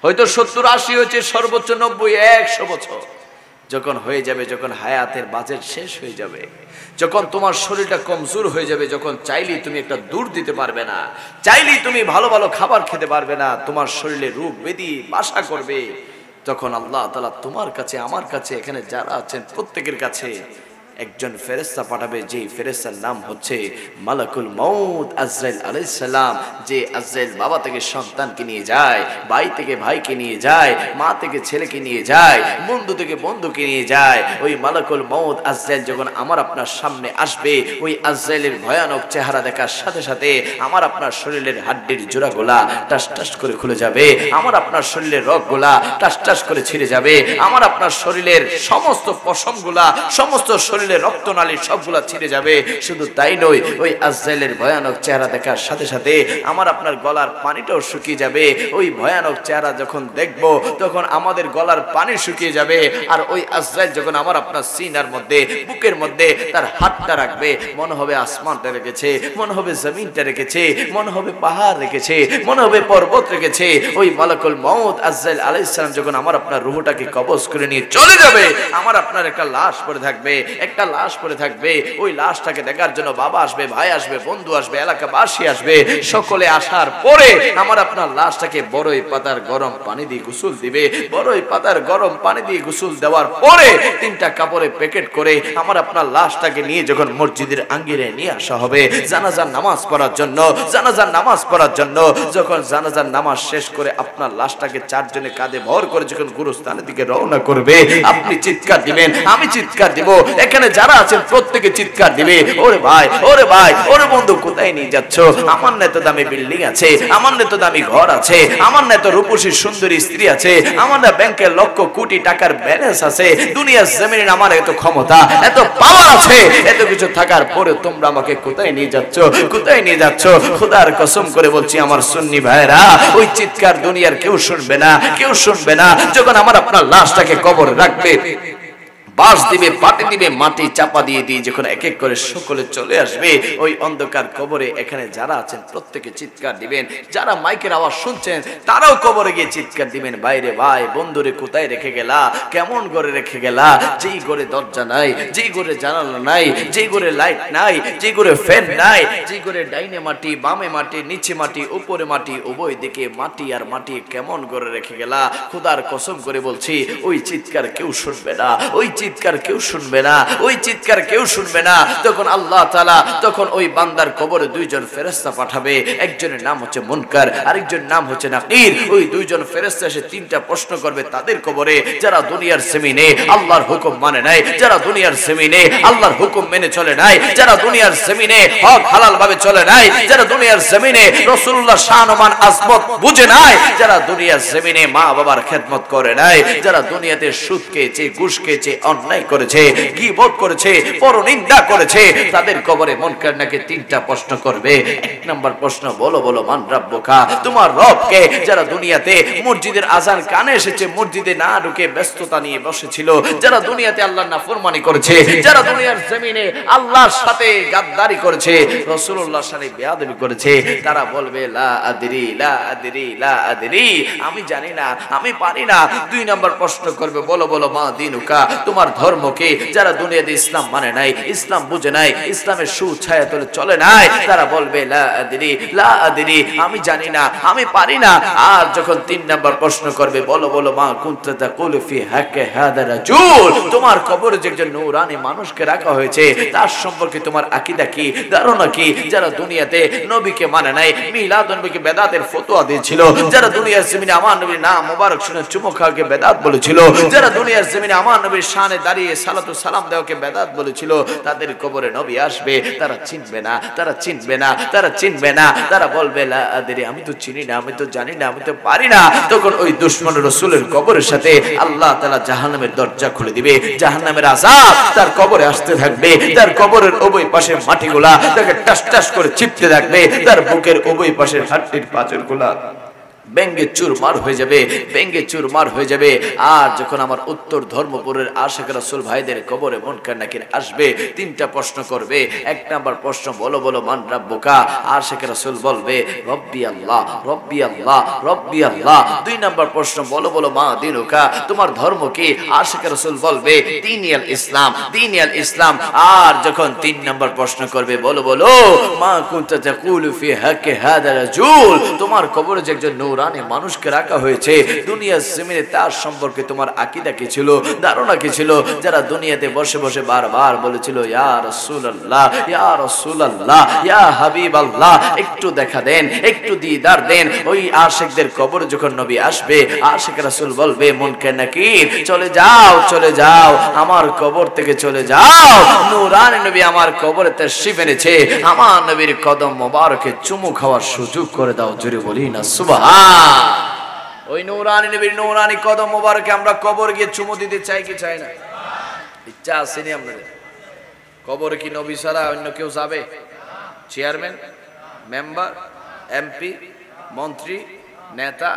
হয়তো 70-80 হয়েছে, সর্বোচ্চ 90-100 বছর যখন হয়ে যাবে, যখন হায়াতের বাজেট শেষ হয়ে যাবে, যখন তোমার শরীরটা কমজোর হয়ে যাবে, যখন চাইলেই তুমি একটা দূর দিতে পারবে না, চাইলেই তুমি ভালো ভালো খাবার খেতে পারবে না, তোমার শরীরে রোগ ব্যাধি বাসা করবে, তখন আল্লাহ তাআলা তোমার কাছে, আমার কাছে, এখানে যারা আছেন প্রত্যেকের কাছে একজন ফেরেশতা পাঠাবে, যেই ফেরেশতার নাম হচ্ছে মালাকুল মউত আজরাইল আলাইহিস সালাম। যে আজরাইল বাবা থেকে সন্তানকে নিয়ে যায়, ভাই থেকে ভাইকে নিয়ে যায়, মা থেকে ছেলেকে নিয়ে যায়, বন্ধু থেকে বন্ধুকে নিয়ে যায়। ওই মালাকুল মউত আজরাইল যখন আমার আপনার সামনে আসবে, ওই আজরাইলের ভয়ানক চেহারা দেখার সাথে সাথে আমার আপনার শরীরের হাড্ডির জোড়াগুলা টাস টাস করে খুলে যাবে, আমার আপনার শরীরের রগগুলা টাস টাস করে ছিঁড়ে যাবে, আমার আপনার শরীরের সমস্ত পশমগুলা, সমস্ত শরীর রক্তনালী সবগুলা ছিঁড়ে যাবে। শুধু তাই নয়, ওই আজরাইলের ভয়ানক চেহারা দেখার সাথে সাথে আমার আপনার গলার পানিটাও শুকিয়ে যাবে। ওই ভয়ানক চেহারা যখন দেখব, তখন আমাদের গলার পানি শুকিয়ে যাবে। আর ওই আজরাইল যখন আমার আপনার সিনার মধ্যে, বুকের মধ্যে তার হাতটা রাখবে, মনে হবে আসমানটা রেখেছে, মনে হবে জমিনটা রেখেছে, মনে হবে পাহাড় রেখেছে, মনে হবে পর্বত রেখেছে। ওই মালাকুল মউত আজরাইল আলাইহিস সালাম যখন আমার আপনার রূহটাকে কবজ করে নিয়ে চলে যাবে, আমার আপনার একটা লাশ পড়ে থাকবে, একটা লাশ পড়ে থাকবে। ওই লাশটাকে দেখার জন্য বাবা আসবে, ভাই আসবে, বন্ধু আসবে, এলাকাবাসী আসবে। সকলে আসার পরে আমার আপনার লাশটাকে বড়ই পাতার গরম পানি দিয়ে গোসল দিবে। বড়ই পাতার গরম পানি দিয়ে গোসল দেওয়ার পরে 3টা কাপড়ে প্যাকেট করে আমার আপনার লাশটাকে নিয়ে যখন মসজিদের আঙ্গিনে নিয়ে আসা হবে জানাজার নামাজ পড়ার জন্য, জানাজার নামাজ পড়ার জন্য, যখন জানাজার নামাজ শেষ করে আপনার লাশটাকে 4 জনে কাঁধে ভর করে যখন গুরুস্থানের দিকে রওনা করবে, আপনি চিৎকার দিবেন, আমি চিৎকার দিব, এখানে যারা আছেন প্রত্যেকে চিৎকার দিবে, ওরে ভাই, ওরে ভাই, ওরে বন্ধু, কোথায় নিয়ে যাচ্ছ? আমার না তো দামি বিল্ডিং আছে, আমার না তো দামি ঘর আছে, আমার না তো রূপসী সুন্দরী স্ত্রী আছে, আমার না ব্যাংকে লক্ষ কোটি টাকার ব্যালেন্স আছে, দুনিয়ার জমিনে আমার এত ক্ষমতা, এত পাওয়ার আছে, এত কিছু থাকার পরে তোমরা আমাকে কোথায় নিয়ে যাচ্ছ? কোথায় নিয়ে যাচ্ছ? খোদার কসম করে বলছি আমার সুন্নি ভাইরা, ওই চিৎকার দুনিয়ার কেউ শুনবে না, কেউ শুনবে না। যখন আমার আপনার লাশটাকে কবর রাখবে, বাঁশ দিবে, পাটি দিবে, মাটি চাপা দিয়ে দিয়ে যখন এক এক করে সকলে চলে আসবে ওই অন্ধকার কবরে, এখানে যারা আছেন প্রত্যেকে চিৎকার দিবেন। যারা মাইকের আওয়াজ শুনছেন তারাও কবরে গিয়ে চিৎকার দিবেন, বাইরে ভাই, বন্ধুরে কোথায় রেখে গেলা, কেমন ঘরে রেখে গেলা? যেই ঘরে দরজা নাই, যেই ঘরে জানালা নাই, যেই ঘরে লাইট নাই, যেই ঘরে ফ্যান নাই, যেই ঘরে ডাইনে মাটি, বামে মাটি, নিচে মাটি, উপরে মাটি, উভয় দিকে মাটি আর মাটি, কেমন ঘরে রেখে গেলা? খোদার কসম করে বলছি ওই চিৎকার কেউ শুনবে না, ওই চিৎকার কেউ শুনবে না, ওই চিৎকার কেউ শুনবে না। তখন আল্লাহ তাআলা তখন ওই বান্দার কবরে 2 জন ফেরেশতা পাঠাবে, একজনের নাম হচ্ছে মুনকার, আরেকজনের নাম হচ্ছে নাকির। ওই 2 জন ফেরেশতা এসে 3টা প্রশ্ন করবে তাদের কবরে, যারা দুনিয়ার জমিনে আল্লাহর হুকুম মানে নাই, যারা দুনিয়ার জমিনে আল্লাহর হুকুম মেনে চলে নাই, যারা দুনিয়ার জমিনে হক হালাল ভাবে চলে নাই, যারা দুনিয়ার জমিনে রাসূলুল্লাহ শান মান আজমত বুঝে নাই, যারা দুনিয়ার জমিনে মা বাবার খেদমত করে নাই, যারা দুনিয়াতে সুদ খেয়েছে, ঘুষ খেয়েছে, অন্যায় করেছে, গীবত করেছে, পরনিন্দা করেছে, তাদের কবরে মুনকার নাকি 3টা প্রশ্ন করবে। 1 নাম্বার প্রশ্ন, বলো বলো মান রাব্বুকা, তোমার রব কে? যারা দুনিয়াতে মসজিদের আযান কানে এসেছে, মসজিদে না ঢুকে ব্যস্ততা নিয়ে বসেছিল, যারা দুনিয়াতে আল্লাহর নাফরমানি করেছে, যারা দুনিয়ার জমিনে আল্লাহর সাথে গাদ্দারি করেছে, রাসূলুল্লাহর সাথে বেয়াদবি করেছে, তারা বলবে লা আদরি, লা আদরি, লা আদরি, আমি জানি না, আমি পারি না। 2 নাম্বার প্রশ্ন করবে, বলো বলো মা দিনুকা, তোমার ধর্ম কি? যারা দুনিয়াতে ইসলাম মানে নাই, ইসলাম বুঝে নাই, ইসলামের সুছায়া তলে চলে নাই, তারা বলবে লা আদরি, লা আদরি, আমি জানি না, আমি পারি না। আর যখন 3 নাম্বার প্রশ্ন করবে, বলো বলো মা কুনতা তাকুলু ফি হাক্কি হাদা রাজুল, তোমার কবরে যে একজন নূরানি মানুষকে রাখা হয়েছে তার সম্পর্কে তোমার আকীদা কি, ধারণা কি? যারা দুনিয়াতে নবীকে মানে নাই, মিলাদ নবীকে বেদাতের ফতোয়া দিয়েছিল, যারা দুনিয়ার জমিনে আমার নবীর নাম মোবারক শুনে চুমু খাওয়াকে বেদাত বলেছিল, যারা দুনিয়ার জমিনে আমার নবীর শানে দাঁড়িয়ে সালাতু সালাম দেওয়াকে বেদাত বলেছিল, তাদের কবরে নবী আসবে, তারা চিনবে না, তারা চিনবে না, তারা চিনবে না, তারা বলবে লা আদরি, আমি তো চিনি না, আমি তো জানি না, আমি তো পারি না। তখন ওই দুশমন রাসূলের কবরের সাথে আল্লাহ তাআলা জাহান্নামের দরজা খুলে দিবে, জাহান্নামের আযাব তার কবরে আসতে থাকবে, তার কবরের উভয় পাশে মাটিগুলা তাকে টাস টাস করে চিপতে থাকবে, তার বুকের উভয় পাশের হাড়টির পাঁজরগুলা ব্যঙ্গে চুরমার হয়ে যাবে, ব্যঙ্গে চুরমার হয়ে যাবে। আর যখন আমার উত্তর ধর্মপুরের আশিক রাসূল ভাইদের কবরে মুনকার নাকির আসবে, তিনটা প্রশ্ন করবে। এক নাম্বার প্রশ্ন, বলো বলো মান রাব্বুকা। আশিক রাসূল বলবে রব্বি আল্লাহ, রব্বি আল্লাহ, রব্বি আল্লাহ। দুই নাম্বার প্রশ্ন, বলো বলো মা দিনুকা, তোমার ধর্ম কি? আশিক রাসূল বলবে দীনিয়াল ইসলাম, দীনিয়াল ইসলাম। আর যখন তিন নাম্বার প্রশ্ন করবে, বলো বলো মা কুনতা তাকুলু ফি হাক্কি হাদা রাজুল, তোমার কবরে যে একজন নূরানি মানুষকে রাখা হয়েছে, দুনিয়ার জমিনে তার সম্পর্কে তোমার আকীদা কি ছিল, ধারণা কি ছিল? যারা দুনিয়াতে বসে বসে বারবার বলেছিল ইয়া রাসূলুল্লাহ, ইয়া রাসূলুল্লাহ, ইয়া হাবিবাল্লাহ, একটু দেখা দেন, একটু দিদার দেন। ওই আশিকদের কবর যখন নবী আসবে, আশিক রাসূল বলবে মুনকার নাকির, চলে যাও, চলে যাও, আমার কবর থেকে চলে যাও। নূরানি নবী আমার কবরে তাশরীফ এনেছে, আমার নবীর কদম মোবারকে চুমু খাওয়ার সুযোগ করে দাও। জোরে বলি না সুবহান। ওই নূরানি নবীর নূরানি কদম মোবারকে আমরা কবর গিয়ে চুমু দিতে চাই কি চাই না? ইচ্ছা আছে নি আপনাদের? কবরে কি নবী ছাড়া অন্য কেউ যাবে? চেয়ারম্যান, মেম্বার, এমপি, মন্ত্রী, নেতা,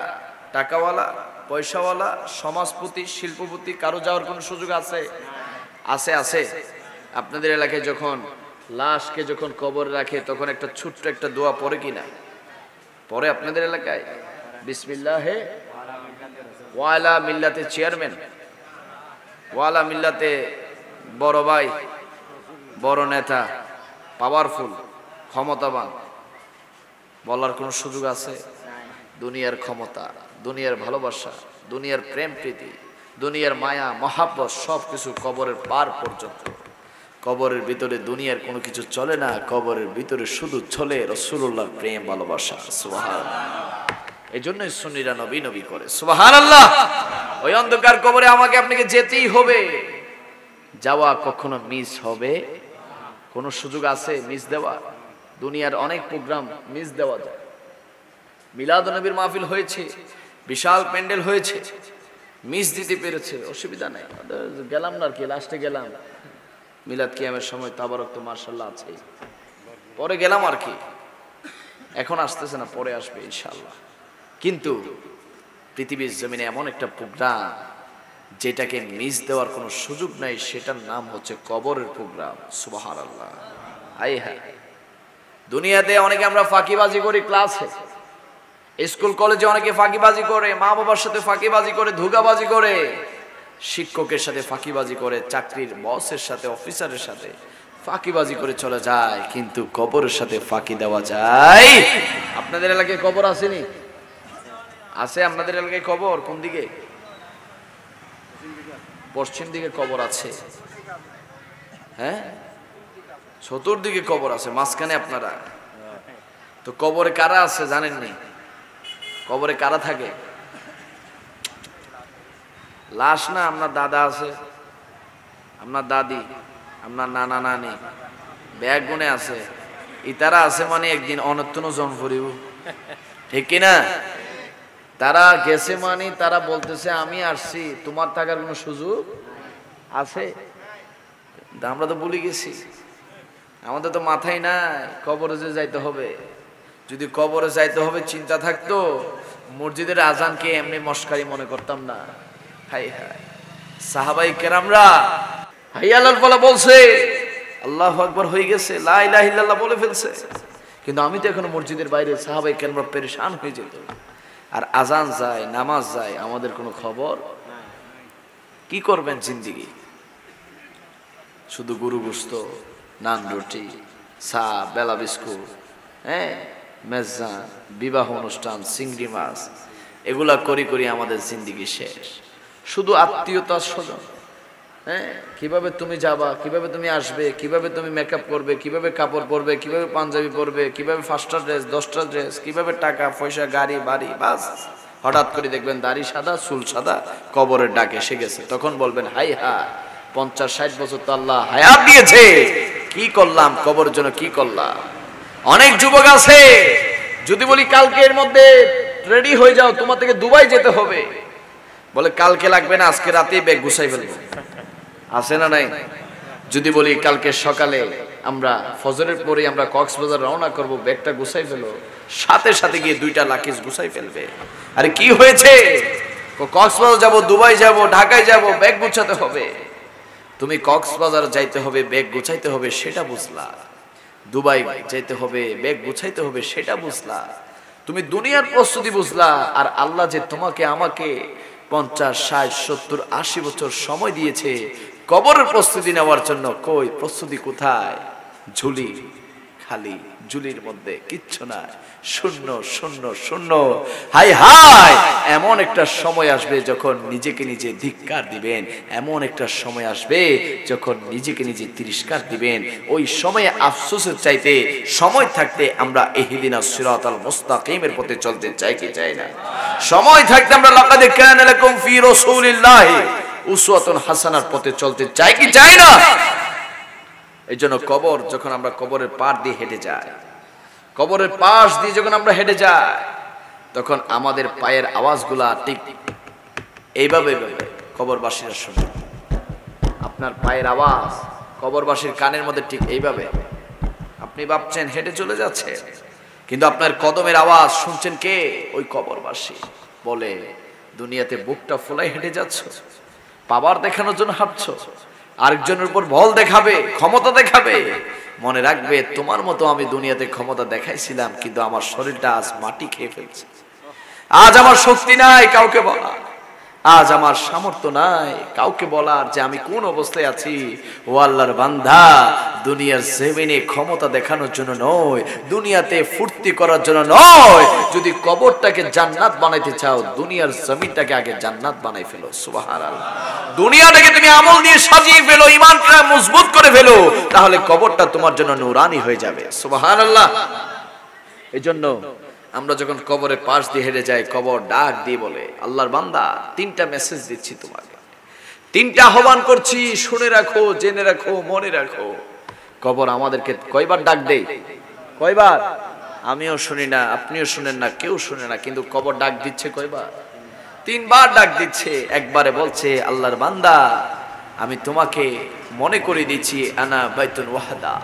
টাকাওয়ালা, পয়সাওয়ালা, সমাজপতি, শিল্পপতি, কারো যাওয়ার কোনো সুযোগ আছে? আছে, আছে। আপনাদের এলাকায় যখন লাশকে যখন কবরে রাখে তখন একটা ছোট্ট একটা দোয়া পড়ে কিনা? পরে আপনাদের এলাকায় বিসমিল্লাহে ওয়ালা মিল্লাতে চেয়ারম্যান, ওয়ালা মিল্লাতে বড় ভাই, বড় নেতা, পাওয়ারফুল, ক্ষমতাবান, বলার কোনো সুযোগ আছে? দুনিয়ার ক্ষমতা, দুনিয়ার ভালোবাসা, দুনিয়ার প্রেম প্রীতি, দুনিয়ার মায়া মহাব্বত সবকিছু কবরের পার পর্যন্ত। কবরের ভিতরে দুনিয়ার কোনো কিছু চলে না, কবরের ভিতরে শুধু চলে রাসূলুল্লাহর প্রেম ভালোবাসা। সুবহানাল্লাহ। এই জন্যই সুন্নিরা নবী নবী করে। সুবহানাল্লাহ। ওই অন্ধকার কবরে আমাকে আপনাকে যেতেই হবে, যাওয়া কখনো মিস হবে? কোনো সুযোগ আছে মিস দেওয়া? দুনিয়ার অনেক প্রোগ্রাম মিস দেওয়া যায়। মিলাদ নবীর মাহফিল হয়েছে, বিশাল প্যান্ডেল হয়েছে, মিস দিতে পেরেছে, অসুবিধা নাই, গেলাম না আর কি, লাস্টে গেলাম। মিলাদ কিয়ামের সময় তাবারক তো মাশাআল্লাহ আছে, পরে গেলাম আর কি, এখন আসতেছে না, পরে আসবে ইনশাআল্লাহ। কিন্তু পৃথিবীর জমিনে এমন একটা প্রোগ্রাম যেটাকে মিস দেওয়ার কোনো সুযোগ নাই, সেটার নাম হচ্ছে কবরের প্রোগ্রাম। সুবহানাল্লাহ। আই হ্যাঁ, দুনিয়াতে অনেকে আমরা ফাঁকিবাজি করি, ক্লাসে, স্কুল কলেজে অনেকে ফাঁকিবাজি করে, মা বাবার সাথে ফাঁকিবাজি করে, ধোঁকাবাজি করে, শিক্ষকের সাথে ফাঁকিবাজি করে, চাকরির বসের সাথে, অফিসারের সাথে ফাঁকিবাজি করে চলে যায়। কিন্তু কবরের সাথে ফাঁকি দেওয়া যায়? আপনাদের এলাকায় কবর আসেনি? আছে আপনাদের এলাকায় কবর? কোন দিকে? পশ্চিম দিকে কবর আছে। হ্যাঁ, চতুর্দিকে কবর আছে, মাঝখানে আপনারা। তো কবরে কারা আছে জানেননি? কবরে কারা থাকে? লাশ না, আপনার দাদা আছে, আপনার দাদি, আপনার নানা নানি, ব্যাগ গুনে আছে, ইতারা আছে, মানে একদিন অনত্তন জন্ম করিব, ঠিক কিনা? তারা গেছে মানে তারা বলতেছে আমি আসছি, তোমার থাকার কোনো সুযোগ আছে? আমরা তো ভুলে গেছি, আমাদের তো মাথায় নাই কবরে যে যাইতে হবে। যদি কবরে যাইতে হবে চিন্তা থাকতো, মসজিদের আজানকে এমনি মস্কারি মনে করতাম না। হাই হাই, সাহাবাই কেরামরা হাইয়ালাল বলা বলছে, আল্লাহু আকবার হয়ে গেছে, লা ইলাহা ইল্লাল্লাহ বলে ফেলছে, কিন্তু আমি তো এখনো মসজিদের বাইরে। সাহাবাই কেরামরা পেরেশান হয়ে যেত। আর আজান যায়, নামাজ যায়, আমাদের কোনো খবর। কি করবেন জিন্দিগি? শুধু গরু গোশত, নান রুটি, চা, বেলা বিস্কুট, হ্যাঁ, মেজা, বিবাহ অনুষ্ঠান, চিংড়ি মাছ, এগুলা করি করি আমাদের জিন্দিগি শেষ। শুধু আত্মীয়তা স্বজন, হ্যাঁ, কিভাবে তুমি যাবা, কিভাবে তুমি আসবে, কিভাবে তুমি মেকআপ করবে, কিভাবে কাপড় পরবে, কিভাবে পাঞ্জাবি পরবে, কিভাবে 5টা ড্রেস, 10টা ড্রেস, কিভাবে টাকা পয়সা, গাড়ি বাড়ি, বাস। হঠাৎ করে দেখবেন দাড়ি সাদা, চুল সাদা, কবরের ডাক এসে গেছে। তখন বলবেন হাই হা, 50-60 বছর তো আল্লাহ হায়াত দিয়েছে, কি করলাম কবরের জন্য, কি করলাম। অনেক যুবক আছে, যদি বলি কালকের মধ্যে রেডি হয়ে যাও, তোমার থেকে দুবাই যেতে হবে, বলে কালকে লাগবে না, আজকে রাতেই ব্যাগ গুছাই ফেলবো। আছে না নাই? যদি বলি কালকে সকালে আমরা ফজরের পরে আমরা কক্সবাজার রওনা করব, ব্যাগটা গুছাই ফেলো, সাথে সাথে গিয়ে 2টা লাকিজ গুছাই ফেলবে। আরে কি হয়েছে? কক্সবাজার যাব, দুবাই যাব, ঢাকায় যাব, ব্যাগ গুছাতে হবে। তুমি কক্সবাজার যাইতে হবে, ব্যাগ গুছাইতে হবে, সেটা বুঝলা। দুবাই যাইতে হবে, ব্যাগ গুছাইতে হবে, সেটা বুঝলা। তুমি দুনিয়ার প্রস্তুতি বুঝলা, আর আল্লাহ যে তোমাকে আমাকে 50, 60, 70, 80 বছর সময় দিয়েছে কবরের প্রস্তুতি নেওয়ার জন্য, কই প্রস্তুতি কোথায়? ঝুলি, খালি ঝুলির মধ্যে কিচ্ছু নাই, শূন্য শূন্য শূন্য। হাই হাই, এমন একটা সময় আসবে যখন নিজেকে নিজে ধিক্কার দিবেন, এমন একটা সময় আসবে যখন নিজেকে নিজে তিরস্কার দিবেন। ওই সময়ে আফসোসের চাইতে সময় থাকতে আমরা ইহদিনাস সিরাতাল মুস্তাকিমের পথে চলতে চাই কি চাই না? সময় থাকতে আমরা লাকাদ কানা লাকুম ফি রাসূলিল্লাহি উসওয়াতুন হাসানার পথে চলতে চাই কি চাই না? এই জন্য কবর, যখন আমরা কবরের পার দিয়ে হেঁটে যাই, কবরের পাশ দিয়ে যখন আমরা হেঁটে যাই, তখন আমাদের পায়ের আওয়াজগুলা ঠিক এইভাবে কবরবাসীরা শুনে। আপনার পায়ের আওয়াজ কবরবাসীর কানের মধ্যে ঠিক এইভাবে। আপনি ভাবছেন হেঁটে চলে যাচ্ছে, কিন্তু আপনার কদমের আওয়াজ শুনছেন কে? ওই কবরবাসী। বলে, দুনিয়াতে বুকটা ফোলাই হেঁটে যাচ্ছ, পাওয়ার দেখানোর জন্য হাঁটছো, আরেকজনের উপর বল দেখাবে, ক্ষমতা দেখাবে। মনে রাখবে, তোমার মতো আমি দুনিয়াতে ক্ষমতা দেখাইছিলাম, কিন্তু আমার শরীরটা আজ মাটি খেয়ে ফেলছে। আজ আমার শক্তি নাই কাউকে বলা, আজ আমার সামর্থ্য নাই কাউকে বলার যে আমি কোন অবস্থায় আছি। ও আল্লাহর বান্দা, দুনিয়ার জমিনে ক্ষমতা দেখানোর জন্য নয়, দুনিয়াতে ফুর্তি করার জন্য নয়। যদি কবরটাকে জান্নাত বানাইতে চাও, দুনিয়ার জমিনটাকে আগে জান্নাত বানাই ফেলো। সুবহানাল্লাহ। দুনিয়াটাকে তুমি আমল দিয়ে সাজিয়ে ফেলো, ঈমানটা মজবুত করে ফেলো, তাহলে কবরটা তোমার জন্য নূরানি হয়ে যাবে। সুবহানাল্লাহ। এজন্য আমরা যখন কবরের পাশ দিয়ে হেঁটে যাই, কবর ডাক দিয়ে বলে, আল্লাহর বান্দা, 3টা মেসেজ দিচ্ছি তোমাকে, 3টা আহ্বান করছি, শুনে রাখো, জেনে রাখো, মনে রাখো। কবর আমাদেরকে কয়বার ডাক দেয়? কয়বার? আমিও শুনি না, আপনিও শুনেন না, কেউ শুনে না, কিন্তু কবর ডাক দিচ্ছে কয়বার? 3বার ডাক দিচ্ছে। একবারে বলছে, আল্লাহর বান্দা, আমি তোমাকে মনে করে দিচ্ছি, আনা বাইতুন ওয়াহদা,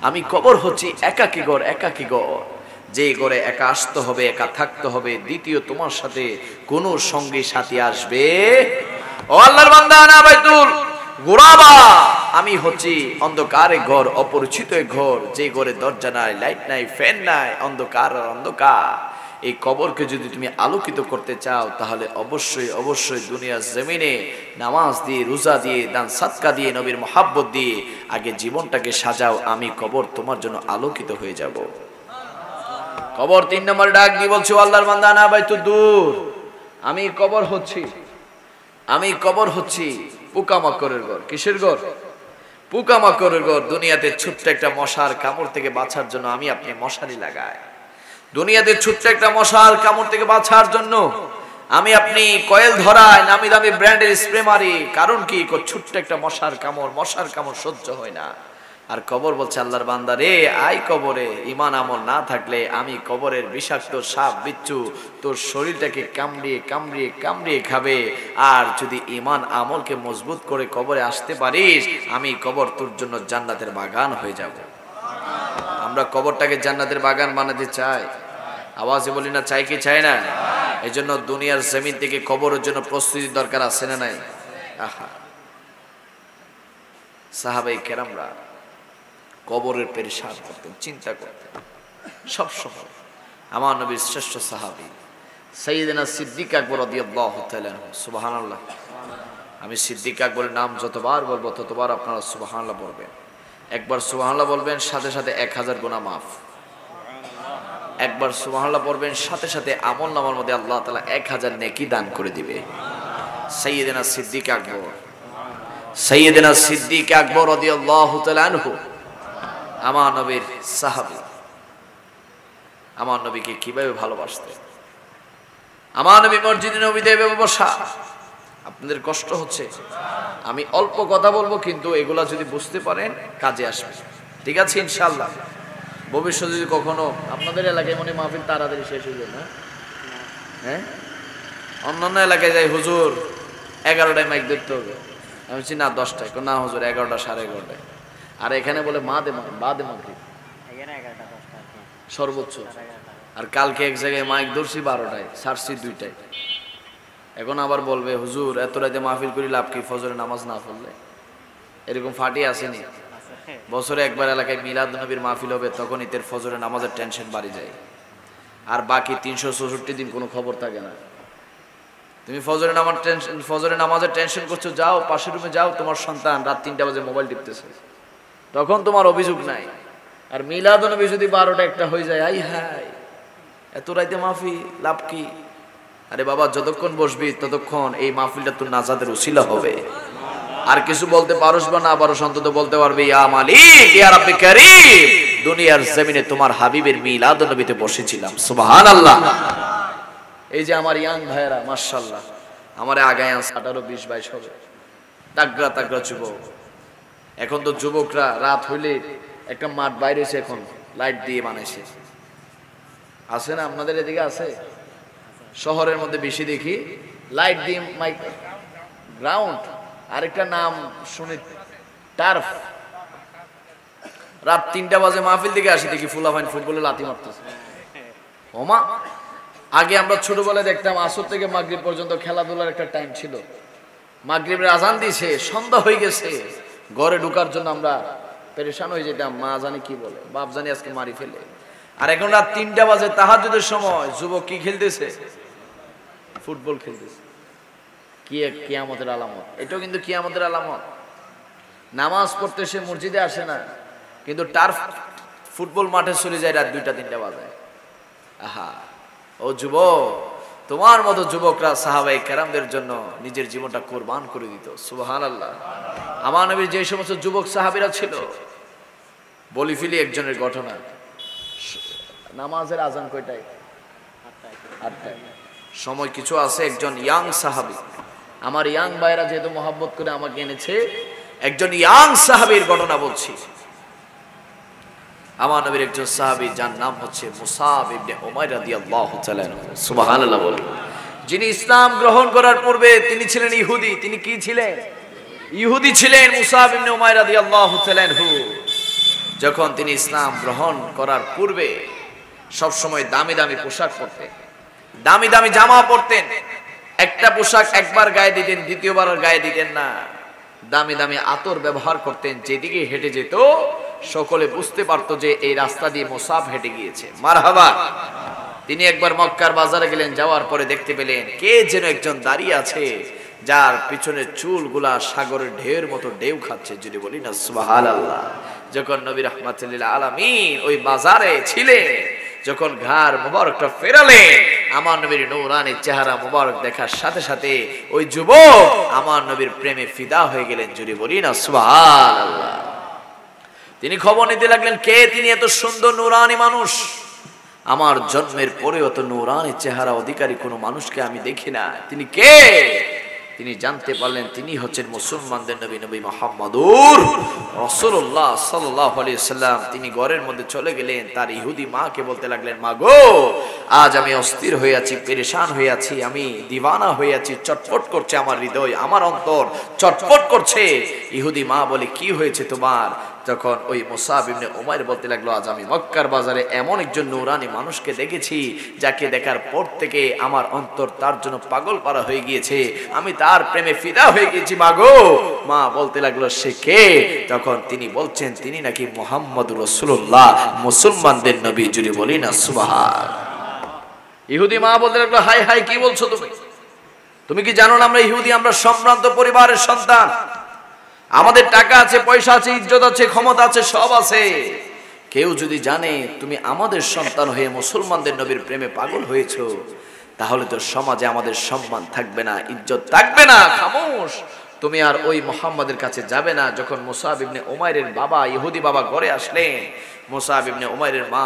আমি কবর হচ্ছি একাকী ঘর, একাকী ঘর, যে ঘরে একা আসতে হবে, একা থাকতে হবে, দ্বিতীয় তোমার সাথে কোনো সঙ্গী সাথী আসবে। ও আল্লাহর বান্দা, আনা বাইতুল গুরাবা, আমি হচ্ছি অন্ধকারে ঘর, অপরিচিত ঘর, যে ঘরে দরজা নাই, লাইট নাই, ফ্যান নাই, অন্ধকার আর অন্ধকার। এই কবরকে যদি তুমি আলোকিত করতে চাও, তাহলে অবশ্যই অবশ্যই দুনিয়ার জমিনে নামাজ দিয়ে, রোজা দিয়ে, দান সাদকা দিয়ে, নবীর মহাব্বত দিয়ে আগে জীবনটাকে সাজাও। আমি কবর তোমার জন্য আলোকিত হয়ে যাব। কবর 3 নম্বর ডাক দিয়ে বলছে, আল্লাহর বান্দা, না বাইতুদ দূর, আমি কবর হচ্ছি, আমি কবর হচ্ছি পোকামাকড়ের ঘর। কিসের ঘর? পোকামাকড়ের ঘর। দুনিয়াতে ছোট্ট একটা মশার কামড় থেকে বাঁচার জন্য আমি আপনি মশারি লাগাই। দুনিয়াতে ছোট্ট একটা মশার কামড় থেকে বাঁচার জন্য আমি আপনি কয়েল ধরাই, নামি দামি ব্র্যান্ডের স্প্রে মারি। কারণ কি? ছোট্ট একটা মশার কামড়, মশার কামড় সহ্য হয় না। আর কবর বলছে, আল্লাহর বান্দা রে, আই কবরে, ঈমান আমল না থাকলে আমি কবরের বিষাক্ত সাপ বিচ্ছু তোর শরীরটাকে কামড়িয়ে কামড়িয়ে কামড়িয়ে খাবে। আর যদি ঈমান আমলকে মজবুত করে কবরে আসতে পারিস, আমি কবর তোর জন্য জান্নাতের বাগান হয়ে যাব। আমরা কবরটাকে জান্নাতের বাগান বানাতে চাই। আওয়াজে বলি না, চাই কি চাই না? এই জন্য দুনিয়ার জমিন থেকে কবরের জন্য প্রস্তুতি দরকার আছে না নাই? আহা, সাহাবায়ে কেরামরা কবরের পেরেশান করতেন, চিন্তা করতেন সব সময়। আমার নবীর শ্রেষ্ঠ সাহাবী সাইয়েদনা সিদ্দিক আকবর রাদিয়াল্লাহু তাআলা আনহু, সুবহানাল্লাহ। আমি সিদ্দিক আকবরের নাম যতবার বলবো ততবার আপনারা সুবহানাল্লাহ বলবেন। একবার সুবহানাল্লাহ বলবেন, সাথে সাথে 1000 গুনাহ মাফ। একবার সুবহানাল্লাহ পড়বেন, সাথে সাথে আমল নামার মধ্যে আল্লাহ তাআলা 1000 নেকি দান করে দিবে। সাইয়েদনা সিদ্দিক আকবর, সাইয়েদনা সিদ্দিক আকবর রাদিয়াল্লাহু তাআলা আনহু আমার নবীর সাহাবী। আমার নবীকে কিভাবে ভালোবাসতেন। আমার নবী মসজিদে নববীতে এভাবে বসা। আপনাদের কষ্ট হচ্ছে, আমি অল্প কথা বলবো, কিন্তু এগুলা যদি বুঝতে পারেন কাজে আসবে। ঠিক আছে ইনশাআল্লাহ। ভবিষ্যতে যদি কখনো আপনাদের এলাকায় মনে মাহফিল তাড়াতাড়ি শেষ হয়ে যায় না, হ্যাঁ, অন্যান্য এলাকায় যাই, হুজুর 11টায় মাইক ধরতে হবে, আমি বলছি না 10টায়, না হুজুর 11টা, 11:30। আর এখানে বলে বাদে মাগরিব সর্বোচ্চ। আর কালকে এক জায়গায় মাইক ধরছি 12টায়, ছাড়ছি 2টায়। এখন আবার বলবে হুজুর এত রাতে মাহফিল করি লাভ কি, ফজরের নামাজ না পড়লে? এরকম ফাটি আসেনি? বছরে একবার এলাকায় মিলাদুন্নবীর মাহফিল হবে, তখন ঈদের ফজরের নামাজের টেনশন বাড়ি যায়। আর বাকি 364 দিন কোনো খবর থাকে না। তুমি ফজরের নামাজের টেনশন করছো, যাও পাশের রুমে যাও, তোমার সন্তান রাত 3টা বাজে মোবাইল টিপতেছে, তখন তোমার অভিযোগ নাই। আর মিলাদুন্নবী যদি 12টা 1টা হয়ে যায়, আই হাই এত রাতে মাহফিল লাভ কি? আরে বাবা, যতক্ষণ বসবি ততক্ষণ এই মাহফিলটা তোর নাজাতের উসিলা হবে। আর কিছু বলতে পারোস বা না পারোস, অন্তত বলতে পারবি ইয়া মালিক ইয়া রাব্বি কারীম, দুনিয়ার জমিনে তোমার হাবিবের মিলাদুন্নবীতে বসেছিলাম। সুবহানাল্লাহ। এই যে আমার ইয়াং ভাইয়েরা মাশাআল্লাহ, আমার আগায় 18, 20, 22 হবে, তাগড়া যুবক। এখন তো যুবকরা রাত হইলে একটা মাঠ বাইরে হয়েছে, এখন লাইট দিয়ে বানাইছে। আছে না আপনাদের এদিকে? আছে। শহরের মধ্যে বেশি দেখি লাইট দিয়ে মাইক গ্রাউন্ড, আরেকটা নাম শুনি টার্ফ। রাত 3টা বাজে মাহফিল থেকে আসি, দেখি ফুলাফাইন ফুটবলে লাথি মারতেছে। ওমা, আগে আমরা ছোটবেলায় দেখতাম আসর থেকে মাগরিব পর্যন্ত খেলাধুলার একটা টাইম ছিল। মাগরিবের আজান দিয়েছে, সন্ধ্যা হয়ে গেছে, ঘরে ঢোকার জন্য আমরা পেরেশান হয়ে যেতাম, মা জানি কি বলে, বাপ জানি আজকে মারি ফেলে। আর এখন রাত 3টা বাজে তাহাজ্জুদের সময় যুবক কি খেলতেছে? ফুটবল খেলতেছে। কি এক কিয়ামতের আলামত! এটাও কিন্তু কিয়ামতের আলামত। নামাজ পড়তে সে মসজিদে আসে না, কিন্তু টার্ফ ফুটবল মাঠে চলে যায় রাত 2টা 3টা বাজে। আহা, ও যুবক, তোমার মতো যুবকরা সাহাবায়ে কেরামদের জন্য নিজের জীবনটা কোরবান করে দিত। সুবহানাল্লাহ। আমার নবীর যে সমস্ত যুবক সাহাবীরা ছিল, বলি ফেলি একজনের ঘটনা। নামাজের আজান কয়টায়? 8টায়। সময় কিছু আছে, একজন ইয়াং সাহাবী, আমার ইয়াং ভাইরা যেহেতু মহব্বত করে আমাকে এনেছে, একজন ইয়াং সাহাবীর ঘটনা বলছি। আমার নবীর একজন সাহাবী, যার নাম হচ্ছে মুসাব ইবনে উমাইর রাদিয়াল্লাহু তাআলা। সুবহানাল্লাহ বলেন। যিনি ইসলাম গ্রহণ করার পূর্বে তিনি ছিলেন ইহুদি। তিনি কি ছিলেন? ইহুদি ছিলেন মুসাব ইবনে উমাইর রাদিয়াল্লাহু তাআলা। যখন তিনি ইসলাম গ্রহণ করার পূর্বে সব সময় দামি দামি পোশাক পরতেন, দামি দামি জামা পরতেন। একটা পোশাক একবার গায়ে দিতেন, দ্বিতীয়বার আর গায়ে দিতেন না। দামি দামি আতর ব্যবহার করতেন, যেদিকে হেঁটে যেত সকলে বুঝতে পারতো যে এই রাস্তা দিয়ে মুসাব হেঁটে গিয়েছে। মারহাবা। তিনি একবার মক্কার বাজারে গেলেন, যাওয়ার পরে দেখতে পেলেন কে যেন একজন দাঁড়িয়ে আছে, যার পিছনের চুলগুলা সাগরের ঢেউর মতো ঢেউ খাচ্ছে। যদি বলি না সুবহানাল্লাহ। যখন নবী রাহমাতুল লিল আলামিন ওই বাজারে ছিলেন, যখন ঘাড় মুবারকটা ফেরালেন, আমার নবীর নূরানি চেহারা মুবারক দেখার সাথে সাথে ওই যুবক আমার নবীর প্রেমে ফিদা হয়ে গেলেন। যদি বলি না সুবহানাল্লাহ। তিনি খবর নিতে লাগলেন, কে তিনি? এত সুন্দর নূরানি মানুষ, আমার জন্মের পরে অত নূরানি চেহারা অধিকারী কোনো মানুষকে আমি দেখি না। তিনি কে? তিনি জানতে পারলেন তিনি হচ্ছেন মুসলমানদের নবী, নবী মুহাম্মদুর রাসূলুল্লাহ সাল্লাল্লাহু আলাইহি ওয়াসাল্লাম। তিনি ঘরের মধ্যে চলে গেলেন, তার ইহুদি মাকে বলতে লাগলেন, মা গো, আজ আমি অস্থির হয়ে আছি, পেরেশান হয়ে আছি, আমি দিওয়ানা হয়ে আছি, চটপট করছে আমার হৃদয়, আমার অন্তর চটপট করছে। ইহুদি মা বলে, কি হয়েছে তোমার? তখন ওই মুসাব ইবনে উমাইর বলতে লাগলো, আজ আমি মক্কার বাজারে এমন একজন নূরানি মানুষকে দেখেছি, যাকে দেখার পর থেকে আমার অন্তর তার জন্য পাগল পারা হয়ে গিয়েছে, আমি তার প্রেমে ফিদা হয়ে গেছি মা গো। মা বলতে লাগলো, সে কে? তখন তিনি বলছেন, তিনি নাকি মুহাম্মদুর রাসূলুল্লাহ, মুসলমানদের নবী। যদি বলি না সুবহান। ইহুদি মা বলতে লাগলো, হাই হাই, কি বলছো তুমি? তুমি কি জানো না আমরা ইহুদি, আমরা সম্ভ্রান্ত পরিবারের সন্তান, আমাদের টাকা আছে, পয়সা আছে, ইজ্জত আছে, ক্ষমতা আছে, সব আছে। কেউ যদি জানে তুমি আমাদের সন্তান হয়ে মুসলমানদের নবীর প্রেমে পাগল হয়েছো, তাহলে তো সমাজে আমাদের সম্মান থাকবে না, ইজ্জত থাকবে না। খামোশ, তুমি আর ওই মুহাম্মাদের কাছে যাবে না। যখন মুসাব ইবনে উমাইরের বাবা, ইহুদি বাবা ঘরে আসলেন, মুসাব ইবনে উমাইরের মা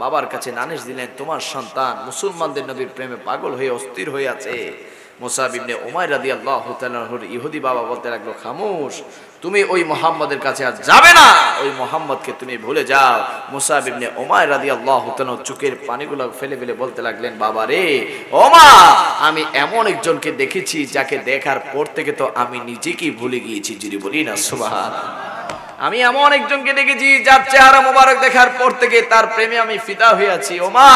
বাবার কাছে নালিশ দিলেন, তোমার সন্তান মুসলমানদের নবীর প্রেমে পাগল হয়ে অস্থির হয়ে আছে। মুসাব ইবনে উমাইর রাদিয়াল্লাহু তাআলার ইহুদি বাবা বলতে লাগলো, খামোশ, তুমি ওই মুহাম্মাদের কাছে আর যাবে না, ওই মুহাম্মদকে তুমি ভুলে যাও। মুসাব ইবনে উমাইর রাদিয়াল্লাহু তাআলা চোখের পানিগুলো ফেলে ফেলে বলতে লাগলেন, বাবা রে, ও মা, আমি এমন একজনকে দেখেছি যাকে দেখার পর থেকে তো আমি নিজেকেই ভুলে গিয়েছি। যদি বলি না সুবহানাল্লাহ। আমি এমন একজনকে দেখেছি যার চেহারা মোবারক দেখার পর থেকে তার প্রেমে আমি ফিদা হয়ে আছি। ও মা,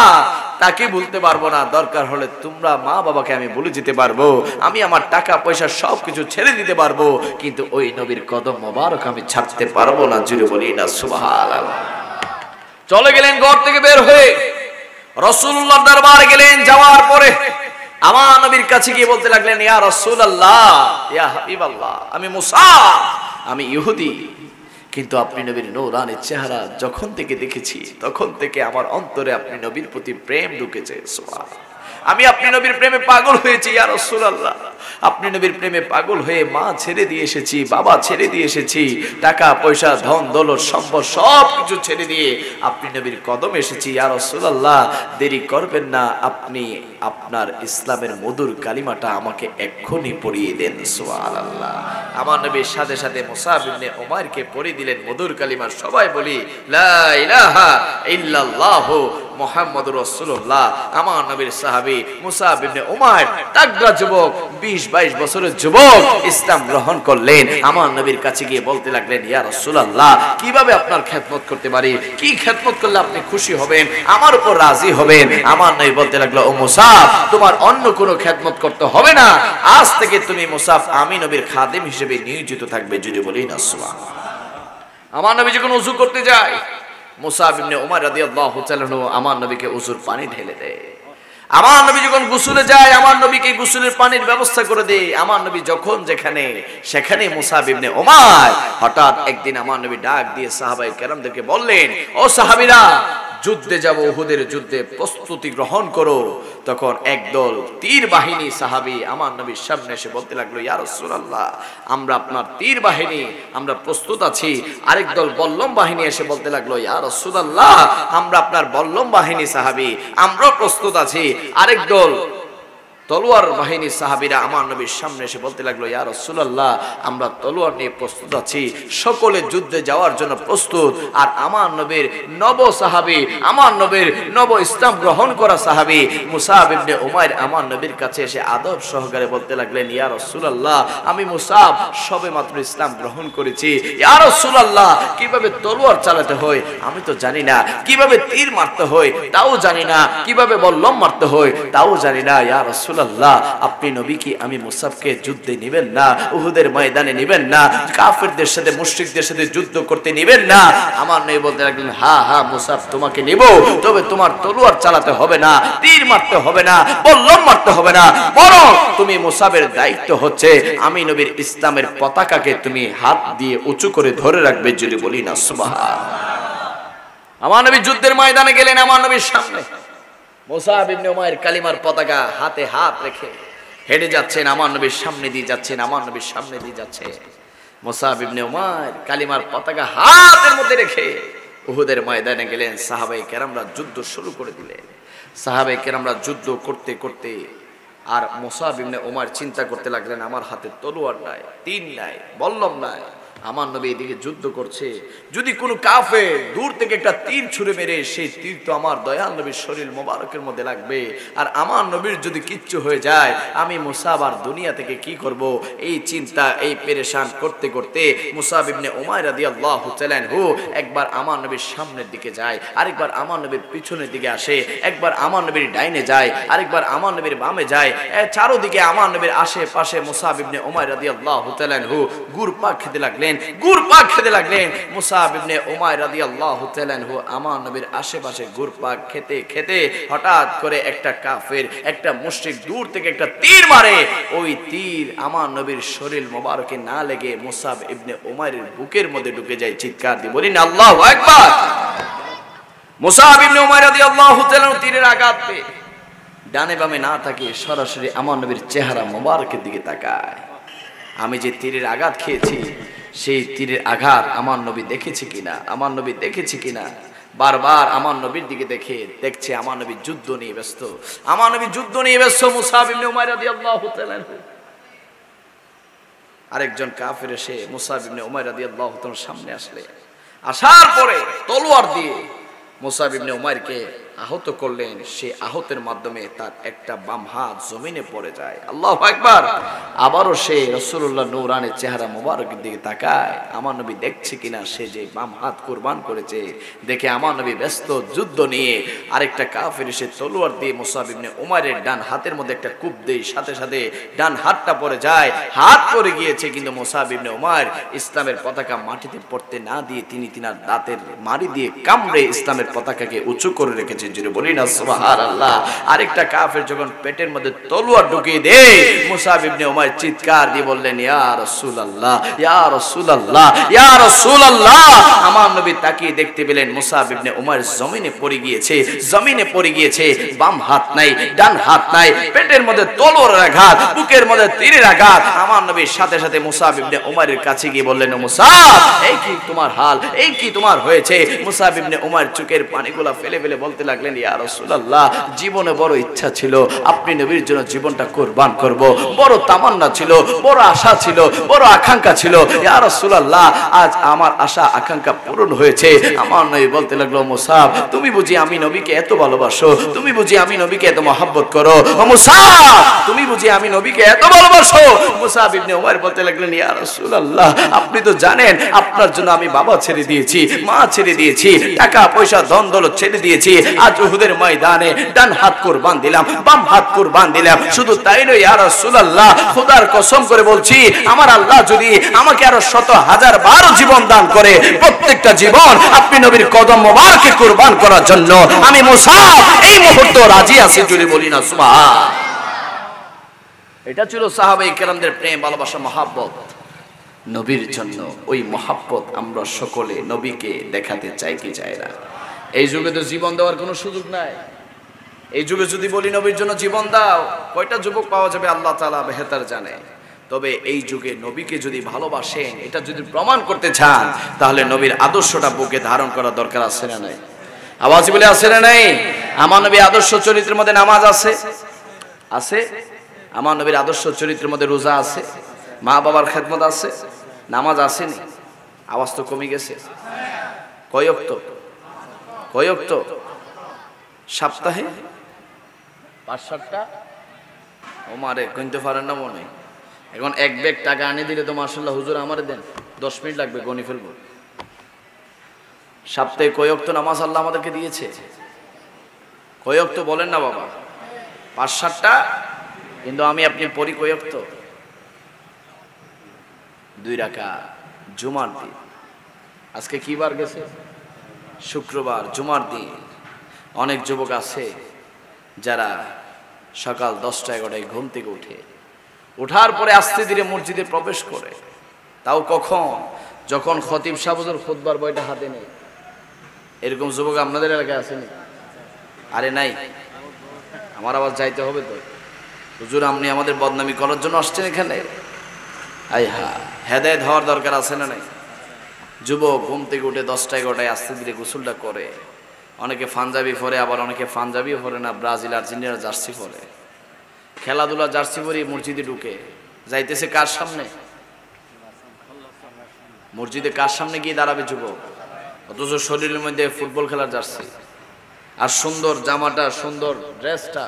তাকে বলতে পারবো না, দরকার হলে তোমরা মা বাবাকে আমি বলে যেতে পারবো, আমি আমার টাকা পয়সা সবকিছু ছেড়ে দিতে পারবো, কিন্তু ওই নবীর কদম মোবারক আমি ছাড়তে পারবো না। জুড়ে বলি না সুবহানাল্লাহ। চলে গেলেন ঘর থেকে বের হয়ে রাসূলুল্লাহর দরবারে গেলেন। যাওয়ার পরে আমার নবীর কাছে গিয়ে বলতে লাগলেন, ইয়া রাসূলুল্লাহ, ইয়া হাবিবাল্লাহ, আমি মুসা, আমি ইহুদি, কিন্তু আপনি নবীর নূরানি চেহারা যখন থেকে দেখেছি তখন থেকে আমার অন্তরে আপনি নবীর প্রতি প্রেম ঢুকেছে। সুবহানাল্লাহ, আমি আপনি নবীর প্রেমে পাগল হয়েছি ইয়া রাসূলুল্লাহ। আপনি নবীর প্রেমে পাগল হয়ে মা ছেড়ে দিয়ে এসেছি, বাবা ছেড়ে দিয়ে এসেছি, টাকা পয়সা ধন দৌলত সম্পদ সব কিছু ছেড়ে দিয়ে আপনি নবীর কদমে এসেছি ইয়া রাসূলুল্লাহ। দেরি করবেন না, আপনি আপনার ইসলামের মধুর কালিমাটা আমাকে এক্ষুনি পড়িয়ে দেন। সুবহানাল্লাহ। আমার নবীর সাথে সাথে মুসাব ইবনে উমাইরকে পড়িয়ে দিলেন মধুর কালিমা। সবাই বলি লা ইলাহা ইল্লাল্লাহ মুহাম্মাদুর রাসূলুল্লাহ। আমার নবীর সাহাবী মুসাব ইবনে উমাইর তাগড়া যুবক, 20-22 বছরের যুবক, ইসলাম গ্রহণ করলেন। আমার নবীর কাছে গিয়ে বলতে লাগলেন, ইয়া রাসূলুল্লাহ, কিভাবে আপনার খেদমত করতে পারি, কি খেদমত করলে আপনি খুশি হবেন, আমার উপর রাজি হবেন? আমার নবী বলতে লাগলো, ও মুসাব, তোমার অন্য কোনো খেদমত করতে হবে না, আজ থেকে তুমি মুসাব আমি নবীর খাদেম হিসেবে নিয়োজিত থাকবে। যদি বলি না সুবহানাল্লাহ। আমার নবী যখন ওযু করতে যায়, মুসাব ইবনে উমার রাদিয়াল্লাহু তাআলা আমার নবীকে ওযুর পানি ঢেলে দেয়। আমার নবী যখন গোসলে যায়, আমার নবীকে গোসলের পানির ব্যবস্থা করে দেয়। আমার নবী যখন যেখানে সেখানে মুসাব ইবনে উমার। হঠাৎ একদিন আমার নবী ডাক দিয়ে সাহাবায়ে কেরামদেরকে বললেন, ও সাহাবীরা, যুদ্ধে যাব, উহুদের যুদ্ধে প্রস্তুতি গ্রহণ করো। তখন একদল তীর বাহিনী সাহাবী আমার নবীর সামনে এসে বলতে লাগলো, ইয়া রাসূলুল্লাহ, আমরা আপনার তীর বাহিনী, আমরা প্রস্তুত আছি। আরেক দল বল্লম বাহিনী এসে বলতে লাগলো, ইয়া রাসূলুল্লাহ, আমরা আপনার বল্লম বাহিনী সাহাবী, আমরাও প্রস্তুত আছি। আরেক দল তলোয়ার বাহিনী সাহাবীরা আমার নবীর সামনে এসে বলতে লাগলো, ইয়া রাসূলুল্লাহ, আমরা তলোয়ার নিয়ে প্রস্তুত আছি, সকলে যুদ্ধে যাওয়ার জন্য প্রস্তুত। আর আমার নবীর নব সাহাবী, আমার নবীর নব ইসলাম গ্রহণ করা সাহাবী মুসাব ইবনে উমাইর আমার নবীর কাছে এসে আদব সহকারে বলতে লাগলেন, ইয়া রাসূলুল্লাহ, আমি মুসাব সবে মাত্র ইসলাম গ্রহণ করেছি। ইয়া রাসূলুল্লাহ, কিভাবে তলোয়ার চালাতে হয় আমি তো জানি না, কিভাবে তীর মারতে হয় তাও জানি না, কিভাবে বল্লম মারতে হয় তাও জানি না। ইয়া রাসূলুল্লাহ, আপনি নবী কি আমি মুসাবকে যুদ্ধে নেবেন না, উহুদের ময়দানে নেবেন না, কাফেরদের সাথে মুশরিকদের সাথে যুদ্ধ করতে নেবেন না? আমার নবী বলতে লাগলেন, হ্যাঁ হ্যাঁ মুসাব, তোমাকে নেব, তবে তোমার তলোয়ার চালাতে হবে না, তীর মারতে হবে না, বল্লম মারতে হবে না, বরং তুমি মুসাবের দায়িত্ব হচ্ছে আমি নবীর ইসলামের পতাকাকে তুমি হাত দিয়ে উঁচু করে ধরে রাখবে। যদি বলি না সুবহানাল্লাহ। আমার নবী যুদ্ধের ময়দানে গেলেন, আমার নবীর সামনে মুসাব ইবনে উমাইর কালিমার পতাকা হাতে হাত রেখে হেঁটে যাচ্ছেন, আমার নবীর সামনে দিয়ে যাচ্ছেন, আমার নবীর সামনে দিয়ে যাচ্ছে। মুসাব ইবনে উমাইর কালিমার পতাকা হাতের মধ্যে রেখে উহুদের ময়দানে গেলেন। সাহাবায়ে কেরামরা যুদ্ধ শুরু করে দিলেন। সাহাবায়ে কেরামরা যুদ্ধ করতে করতে আর মুসাব ইবনে উমাইর চিন্তা করতে লাগলেন, আমার হাতে তলোয়ার নাই, তীর নাই, বল্লম নাই, আমার নবী এদিকে যুদ্ধ করছে, যদি কোনো কাফের দূর থেকে একটা তীর ছুঁড়ে মেরে সেই তীর তো আমার দয়াল নবীর শরীর মোবারকের মধ্যে লাগবে, আর আমার নবীর যদি কিচ্ছু হয়ে যায় আমি মুসাব আর দুনিয়া থেকে কি করব? এই চিন্তা, এই পেরেশান করতে করতে মুসাব ইবনে উমাইর রাদিয়াল্লাহু তাআলা আনহু একবার আমার নবীর সামনের দিকে যায়, আরেকবার আমার নবীর পিছনের দিকে আসে, একবার আমার নবীর ডাইনে যায়, আরেকবার আমার নবীর বামে যায়, চারোদিকে আমার নবীর আশেপাশে মুসাব ইবনে উমাইর রাদিয়াল্লাহু তাআলা আনহু গুরপাক খেতে লাগলেন, গুরপাক খেতে লাগলেন। মুসাব ইবনে উমাইর রাদিয়াল্লাহু তাআলা আনহু আমার নবীর আশেপাশে গুরপাক খেতে খেতে হঠাৎ করে একটা কাফের, একটা মুশরিক দূর থেকে একটা তীর মারে। ওই তীর আমার নবীর শরীর মোবারকে না লেগে মুসাব ইবনে উমাইরের বুকের মধ্যে ঢুকে যায়। চিৎকার দিয়ে বলি না আল্লাহু আকবার। মুসাব ইবনে উমাইর রাদিয়াল্লাহু তাআলা তীরের আঘাত পেয়ে ডানে বামে না তাকিয়ে সরাসরি আমার নবীর চেহারা মোবারকের দিকে তাকায়। আমি যে তীরের আঘাত খেয়েছি সেই তীরের আঘাত আমার নবী দেখেছে কিনা, আমার নবী দেখেছে কিনা বারবার আমার নবীর দিকে দেখছে আমার নবী যুদ্ধ নিয়ে ব্যস্ত, আমার নবী যুদ্ধ নিয়ে ব্যস্ত। মুসাব ইবনে উমাইর রাদিয়াল্লাহু তাআলা আরেকজন কাফের এসে মুসাব ইবনে উমাইর রাদিয়াল্লাহু তাআলার সামনে আসার পরে তলোয়ার দিয়ে মুসাব ইবনে উমাইরকে আহত করলেন, সেই আহতের মাধ্যমে তার একটা বাম হাত জমিনে পড়ে যায়। আল্লাহু আকবার। আবারও সে রাসূলুল্লাহ নূরানের চেহারা মোবারকের দিকে তাকায়, আমার নবী দেখছে কিনা সে যে বাম হাত কুরবান করেছে। দেখে আমার নবী ব্যস্ত যুদ্ধ নিয়ে, আরেকটা কাফের এসে তলোয়ার দিয়ে মুসাব ইবনে উমাইরের ডান হাতের মধ্যে একটা কূপ দেয়, সাথে সাথে ডান হাতটা পড়ে যায়, হাত পড়ে গিয়েছে। কিন্তু মুসাব ইবনে উমাইর ইসলামের পতাকা মাটিতে পড়তে না দিয়ে তিনি তিনার দাঁতের মারি দিয়ে কামড়ে ইসলামের পতাকাকে উঁচু করে রেখেছে। জুড়ে বলি না সুবহানাল্লাহ। আরেকটা কাফের যখন পেটের মধ্যে তলোয়ার ঢুকিয়ে দেয়, মুসাব ইবনে উমাইর চিৎকার দিয়ে বললেন, ইয়া রাসূলুল্লাহ, ইয়া রাসূলুল্লাহ, ইয়া রাসূলুল্লাহ। আমার নবী তাকিয়ে দেখতে পেলেন মুসাব ইবনে উমাইর জমিনে পড়ে গিয়েছে, জমিনে পড়ে গিয়েছে, বাম হাত নাই, ডান হাত নাই, পেটের মধ্যে তলোয়ারের আঘাত, বুকের মধ্যে তীরের আঘাত। আমার নবীর সাথে সাথে মুসাব ইবনে উমাইরের কাছে গিয়ে বললেন, মুসাব, এই কি তোমার হাল, এই কি তোমার হয়েছে? মুসাব ইবনে উমাইর চোখের পানিগুলো ফেলে ফেলে বলতে লাগলেন, ইয়া রাসূলুল্লাহ, জীবনে বড় ইচ্ছা ছিল আপনি নবীর জন্য জীবনটা কুরবান করব, বড় তামান্না ছিল, বড় আশা ছিল, বড় আকাঙ্ক্ষা ছিল। ইয়া রাসূলুল্লাহ, আজ আমার আশা আকাঙ্ক্ষা পূরণ হয়েছে। আমার নবী বলতে লাগলো, মুসাব, তুমি বুঝি আমি নবীকে এত ভালোবাসো? তুমি বুঝি আমি নবীকে এত মহব্বত করো? ও মুসাব, তুমি বুঝি আমি নবীকে এত ভালোবাসো? মুসাব ইবনে উমাইর বলতে লাগলেন, ইয়া রাসূলুল্লাহ, আপনি তো জানেন আপনার জন্য আমি বাবা ছেড়ে দিয়েছি, মা ছেড়ে দিয়েছি, টাকা পয়সা ধন দৌলত ছেড়ে দিয়েছি। আজ উহুদের ময়দানে ডান হাত কুরবান দিলাম, বাম হাত কুরবান দিলাম। শুধু তাই নয় ইয়া রাসূলুল্লাহ, খোদার কসম করে বলছি, আমার আল্লাহ যদি আমাকে আরো 100,000 বার জীবন দান করে, প্রত্যেকটা জীবন আপনি নবীর কদম মোবারকে কুরবান করার জন্য আমি মুসাব এই মুহূর্তে রাজি আছি। জুড়ে বলি না সুবহান। এটা ছিল সাহাবায়ে কেরামদের প্রেম, ভালোবাসা, মহব্বত নবীর জন্য। ওই মহব্বত আমরা সকলে নবীকে দেখাতে চাই কি চাই না? এই যুগে তো জীবন দেওয়ার কোনো সুযোগ নাই। এই যুগে যদি বলি নবীর জন্য জীবন দাও, কয়টা যুবক পাওয়া যাবে আল্লাহ তাআলা বেহতার জানে। তবে এই যুগে নবীকে যদি ভালোবাসেন, এটা যদি প্রমাণ করতে চান, তাহলে নবীর আদর্শটা বুকে ধারণ করা দরকার আছে না নাই? আওয়াজ বলে আছে না নাই? আমার নবীর আদর্শ চরিত্রের মধ্যে নামাজ আছে, আছে। আমার নবীর আদর্শ চরিত্রের মধ্যে রোজা আছে, মা বাবার খেদমত আছে, নামাজ আসেনি। আওয়াজ তো কমে গেছে। কয় ওয়াক্ত? কয় ওয়াক্ত? সপ্তাহে 5-7টা। ও মারে কইতে পারেন না মনে। এখন এক ব্যাগ টাকা আনি দিলে তো মাশাআল্লাহ, হুজুর আমারে দেন, 10 মিনিট লাগবে, গনি ফেলবো। সপ্তাহে কয় ওয়াক্ত নামাজ আল্লাহ আমাদেরকে দিয়েছে? কয় ওয়াক্ত বলেন না বাবা? 5-7টা। কিন্তু আমি আপনি পড়ি কয় ওয়াক্ত? 2 রাকাত জুমার দিন। আজকে কি বার গেছে? শুক্রবার, জুমার দিন। অনেক যুবক আছে যারা সকাল 10টা-11টায় ঘুম থেকে উঠে, ওঠার পরে আস্তে ধীরে মসজিদে প্রবেশ করে। তাও কখন? যখন খতিব সাহেব হুজুর খুতবার বইটা হাতে নেই। এরকম যুবক আপনাদের এলাকায় আসেনি? আরে নাই, আমার আবার যাইতে হবে তো। হুজুর আপনি আমাদের বদনামি করার জন্য আসছেন এখানে? আই হা, হেদায়েত হওয়ার দরকার আছে না নাই? যুবক ঘুম থেকে উঠে 10টা-11টায় আস্তে ধীরে গোসলটা করে। অনেকে পাঞ্জাবি পরে, আবার অনেকে পাঞ্জাবিও পরে না, ব্রাজিল আর্জেন্টিনার জার্সি পরে, খেলাধুলা জার্সি পরে মসজিদে ঢুকে যাইতেছে কার সামনে? মসজিদে কার সামনে গিয়ে দাঁড়াবে যুবক? অথচ শরীরের মধ্যে ফুটবল খেলার জার্সি আর সুন্দর জামাটা, সুন্দর ড্রেসটা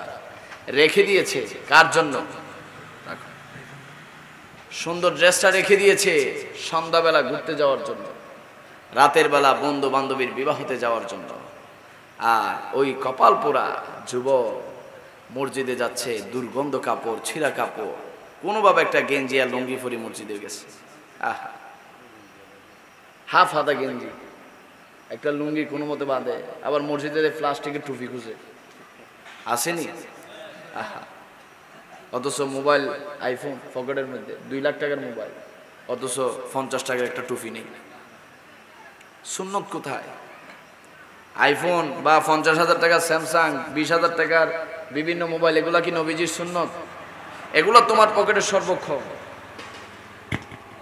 রেখে দিয়েছে কার জন্য? সুন্দর ড্রেসটা রেখে দিয়েছে সন্ধ্যাবেলা ঘুরতে যাওয়ার জন্য, রাতের বেলা বন্ধু বান্ধবীর বিবাহতে যাওয়ার জন্য। আর ওই কপাল পোড়া যুবক মসজিদে যাচ্ছে, দুর্গন্ধ কাপড়, ছিঁড়া কাপড়, কোনোভাবে একটা গেঞ্জি আর লুঙ্গি পরে মসজিদে গেছে। আহা, হাফ হাতা গেঞ্জি, একটা লুঙ্গি কোনো মতে বাঁধে, আবার মসজিদে প্লাস্টিকের টুপি খুঁজে আসেনি। আহা, অথচ মোবাইল, আইফোন পকেটের মধ্যে, 2 লাখ টাকার মোবাইল, অথচ 50 টাকার একটা টুপি নেই। সুন্নত কোথায়? আইফোন বা 50,000 টাকার স্যামসাং, 20,000 টাকার বিভিন্ন মোবাইল, এগুলা কি নবীজির সুন্নত? এগুলো তোমার পকেটের সর্বক্ষণ।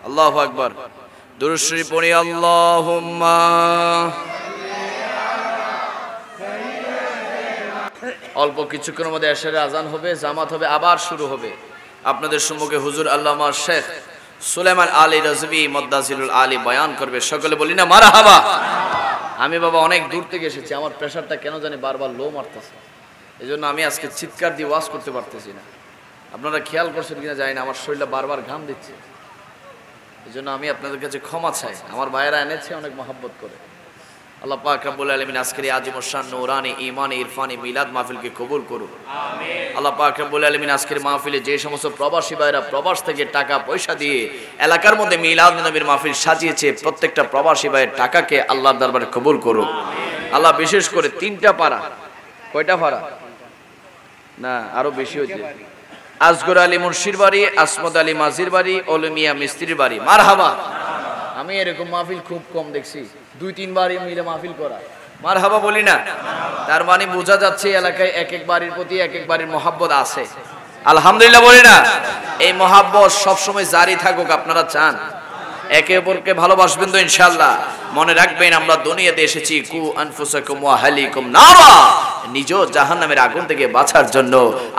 আল্লাহু আকবার। দুরূদ শরীফ পড়ি, আল্লাহুম্মা। অল্প কিছুক্ষণের মধ্যে এশারের আজান হবে, জামাত হবে, আবার শুরু হবে। আপনাদের সম্মুখে হুজুর আল্লামা শেখ সুলাইমান আলী রাজভী মদ্দাজিলুল আলী বয়ান করবে। সকলে বলি না মারহাবা। আমি বাবা অনেক দূর থেকে এসেছি, আমার প্রেশারটা কেন জানি বারবার লো মারতেছে, এই জন্য আমি আজকে চিৎকার দিয়ে ওয়াজ করতে পারতেছি না। আপনারা খেয়াল করছেন কিনা জানি না, আমার শরীরটা বারবার ঘাম দিচ্ছে, এই জন্য আমি আপনাদের কাছে ক্ষমা চাই। আমার ভাইয়েরা এনেছে অনেক মহব্বত করে। আল্লাহ পাক রব্বুল আলামিন আজকের এই আজিমুশ শান নূরানি ঈমানি ইরফানি মিলাদ মাহফিলকে কবুল করুন, আমিন। আল্লাহ পাক রব্বুল আলামিন আজকের মাহফিলে যে সমস্ত প্রবাসী ভাইরা প্রবাস থেকে টাকা পয়সা দিয়ে এলাকার মধ্যে মিলাদ নবীর মাহফিল সাজিয়েছে, প্রত্যেকটা প্রবাসী ভাইয়ের টাকাকে আল্লাহর দরবারে কবুল করুন, আল্লাহ। বিশেষ করে 3টা পাড়া, কয়টা পাড়া না আরো বেশি হয়েছে, আসগর আলী মুন্সির বাড়ি, আসমদ আলী মাঝির বাড়ি, ওলমিয়া মিস্ত্রির বাড়ি, মারহাবা। আমি এরকম মাহফিল খুব কম দেখছি, 2-3 বাড়ি মিলে মাহফিল করা, মারহাবা বলি না। তার মানে বোঝা যাচ্ছে এলাকায় এক এক বাড়ির প্রতি এক এক বাড়ির মহব্বত আছে, আলহামদুলিল্লাহ বলি না। এই মহব্বত সবসময় জারি থাকুক, আপনারা চান একে অপরকে ভালোবাসবেন তো ইনশাআল্লাহ। মনে রাখবেন আমরা দুনিয়াতে এসেছি কু আনফুসাকুম ওয়া আহলিকুম নারা, নিজেও জাহান্নামের আগুন থেকে বাঁচার জন্য,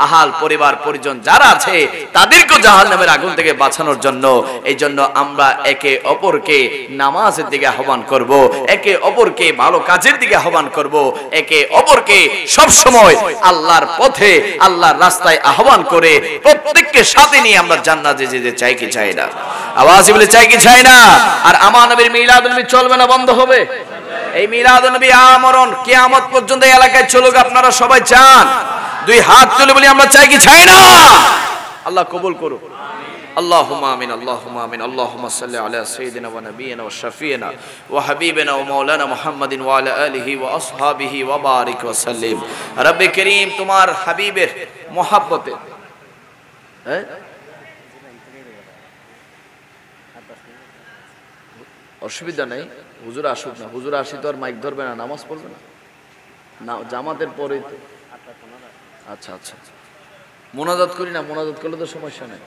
আহাল পরিবার পরিজন যারা আছে তাদেরকেও জাহান্নামের আগুন থেকে বাঁচানোর জন্য। এই জন্য আমরা একে অপরকে নামাজের দিকে আহ্বান করব, একে অপরকে ভালো কাজের দিকে আহ্বান করব, একে অপরকে সব সময় আল্লাহর পথে আল্লাহর রাস্তায় আহ্বান করে প্রত্যেককে সাথে নিয়ে আমরা জান্নাতে যেতে চাই কি চাই না? আওয়াজ বলে চাই কি চাই না? আর আমার নবীর মিলাদ নবী চলবে না, বন্ধ হবে? এই মিলাদ নবী আমরণ কিয়ামত পর্যন্ত এলাকায় চলুক, আপনারা সবাই চান? 2 হাত তুলে বলি আমরা চাই কি চাই না? আল্লাহ কবুল করুক, আল্লাহুম্মা আমিন, আল্লাহুম্মা আমিন। আল্লাহুম্মা সাল্লি আলা সাইয়্যিদিনা ওয়া নাবিয়িনা ওয়া শাফিয়িনা ওয়া হাবিবিনা ওয়া মাওলানা মুহাম্মাদিন ওয়া আলা আলিহি ওয়া আসহাবিহি ওয়া বারিক ওয়া সাল্লিম। রব্বে করিম তোমার হাবিবের মহব্বতে, অসুবিধা নেই, হুজুর আসুক না, হুজুর আসি তো আর মাইক ধরবে না, নামাজ পড়বে না, না জামাতের পরে তো। আচ্ছা আচ্ছা, মোনাজাত করি না, মোনাজাত করলে তো সমস্যা নেই।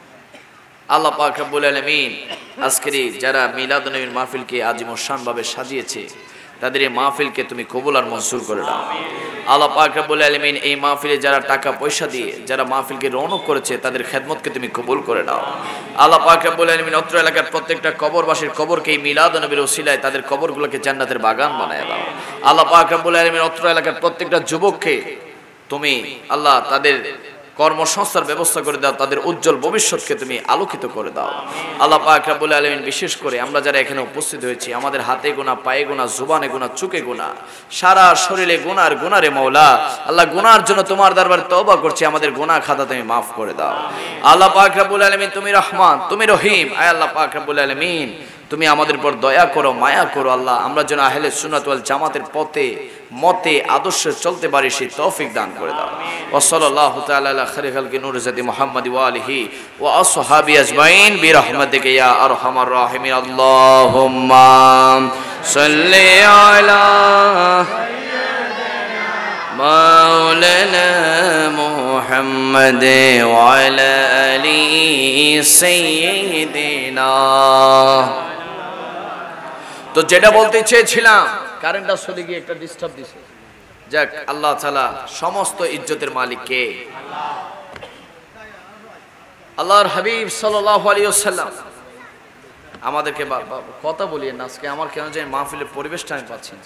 আল্লাহ পাক রব্বুল আলামিন আজকের যারা মিলাদ নবীর মাহফিলকে আজিমুশ শান ভাবে সাজিয়েছে তাদের এই মাহফিলকে তুমি কবুল আর মঞ্জুর করে দাও। আল্লাহ পাক রব্বুল আলামিন এই মাহফিলে যারা টাকা পয়সা দিয়ে যারা মাহফিলকে রৌনক করেছে তাদের খেদমতকে তুমি কবুল করে দাও। আল্লাহ পাক রব্বুল আলামিন অত্র এলাকার প্রত্যেকটা কবরবাসীর কবরকে এই মিলাদ নবীর ওসিলায় তাদের কবরগুলোকে জান্নাতের বাগান বানায় দাও। আল্লাহ পাক রব্বুল আলামিন অত্র এলাকার প্রত্যেকটা যুবককে তুমি আল্লাহ তাদের কর্মসংস্থার ব্যবস্থা করে দাও, তাদের উজ্জ্বল ভবিষ্যৎকে তুমি আলোকিত করে দাও। আল্লাহ পাক রব্বুল আলামিন বিশেষ করে আমরা যারা এখানে উপস্থিত হয়েছি, আমাদের হাতে গোনা, পায়ে গোনা, জুবানে গোনা, চোখে গোনা, সারা শরীরে গুনার গুনারে মওলা, আল্লাহ গুনার জন্য তোমার দরবারে তওবা করছি, আমাদের গুনাহ খাতা তুমি মাফ করে দাও। আল্লাহ পাক রব্বুল আলামিন তুমি রহমান, তুমি রহিম। আয় আল্লাহ পাক রব্বুল আলামিন তুমি আমাদের উপর দয়া করো, মায়া করো। আল্লাহ আমরা যেন আহলে সুন্নাত ওয়াল জামাতের পথে মতে আদর্শে চলতে পারি সেই তৌফিক দান করে দাও। ওয়া সাল্লাল্লাহু তাআলা আলা খায়রি খালকি নূর জাতি মুহাম্মদ ওয়া আলিহি ওয়া আসহাবি আজমাইন বিরহমাতিকা ইয়া আরহামার রাহিমিন। আল্লাহুম্মা সাল্লি আলা মাওলানা মুহাম্মদ ওয়া আলা আলি সাইয়্যিদিনা। তো যেটা বলতে চেয়েছিলাম, কারেন্টটা চলে গিয়ে একটা ডিস্টার্ব দিছে। যাক, আল্লাহ তাআলা সমস্ত ইজ্জতের মালিক কে? আল্লাহর হাবিব সাল্লাল্লাহু আলাইহি ওয়াসাল্লাম আমাদেরকে কথা বলিয়ে না, আজকে আমার কেন জানি মাহফিলের পরিবেশটা আমি পাচ্ছি না।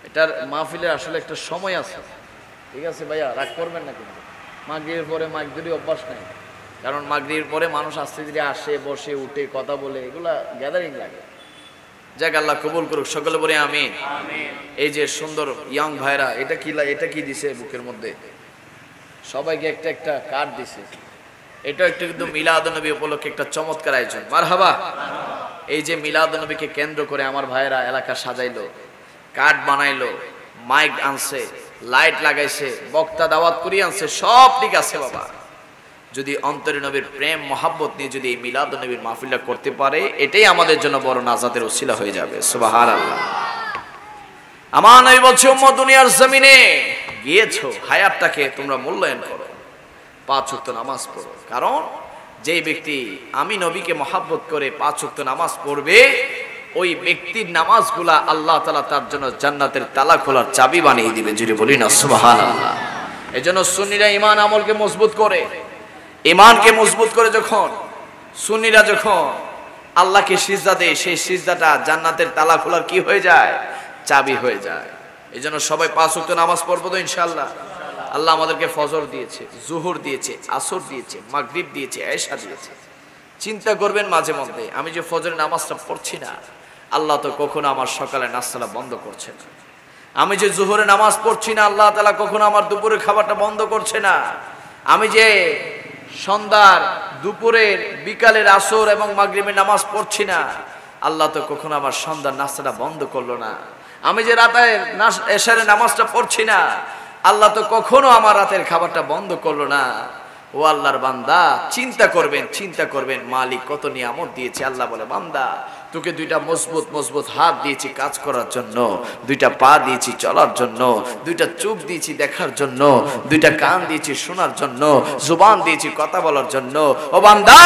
এটার মাহফিলের আসলে একটা সময় আছে, ঠিক আছে ভাইয়া, রাগ করবেন না কিন্তু। মাগরিবের পরে মাইক ধরে অভ্যাস নাই, কারণ মাগরিবের পরে মানুষ আস্তে ধীরে আসে, বসে, উঠে, কথা বলে, এগুলা গ্যাদারিং লাগে। যাক, আল্লাহ কবুল করুক, সকলে বলে আমিন। এই যে সুন্দর ইয়াং ভাইরা, এটা কি দিছে বুকের মধ্যে? সবাইকে একটা একটা কার্ড দিছে। এটা একটা কিন্তু মিলাদ নবী উপলক্ষে একটা চমৎকার আয়োজন। মারহাবা। এই যে মিলাদ নবীকে কেন্দ্র করে আমার ভাইরা এলাকা সাজাইলো, কার্ড বানাইলো, মাইক আনছে, লাইট লাগাইছে, বক্তা দাওয়াত করিয়ে আনছে, সব ঠিক আছে বাবা। যদি অন্তরে নবীর প্রেম মহাব্বত নিয়ে যদি এই মিলাদ নবীর মাহফিলটা করতে পারে, এটাই আমাদের জন্য বড় নাজাতের ওসিলা হয়ে যাবে। সুবহানাল্লাহ। আমার নবী বলছে, উম্মত দুনিয়ার জমিনে গিয়েছো, হায়াতটাকে তোমরা মূল্যায়ন করো, 5 ওয়াক্ত নামাজ পড়ো। কারণ যেই ব্যক্তি আমি নবীকে মহাব্বত করে 5 ওয়াক্ত নামাজ পড়বে, ওই ব্যক্তির নামাজগুলা আল্লাহ তাআলা তার জন্য জান্নাতের তালা খোলার চাবি বানিয়ে দিবে। যদি বলি না সুবহানাল্লাহ। এজন্য সুন্নিরা ঈমান আমলকে মজবুত করে, ঈমানকে মজবুত করে যখন সুন্নিরা যখন আল্লাহকে সিজদা দেয়, সেই সিজদাটা জান্নাতের তালা খোলার কি হয়ে যায়? চাবি হয়ে যায়। এই জন্য সবাই 5 ওয়াক্ত নামাজ পড়বো তো ইনশাআল্লাহ। আল্লাহ আমাদেরকে ফজর দিয়েছে, জোহর দিয়েছে, আসর দিয়েছে, মাগরিব দিয়েছে, এশা দিয়েছে। চিন্তা করবেন মাঝে মধ্যে, আমি যে ফজরের নামাজটা পড়ছি না, আল্লাহ তো কখনো আমার সকালে নাস্তাটা বন্ধ করছে না। আমি যে জোহরে নামাজ পড়ছি না, আল্লাহ তাআলা কখনো আমার দুপুরের খাবারটা বন্ধ করছে না। আমি যে সন্ধ্যার, দুপুরের, বিকালের, আসর এবং মাগরিবের নামাজ পড়ছি না, আল্লাহ তো কখনো আমার সন্ধ্যার নাস্তাটা বন্ধ করলো না। আমি যে রাতের এশারের নামাজটা পড়ছি না, আল্লাহ তো কখনো আমার রাতের খাবারটা বন্ধ করলো না। ও আল্লাহর বান্দা, চিন্তা করবেন মালিক কত নিয়ামত দিয়েছে। আল্লাহ বলে, বান্দা তোকে 2টা মজবুত হাত দিয়েছি কাজ করার জন্য, 2টা পা দিয়েছি চলার জন্য, 2টা চোখ দিয়েছি দেখার জন্য, 2টা কান দিয়েছি শোনার জন্য, জুবান দিয়েছি কথা বলার জন্য। ও বান্দা,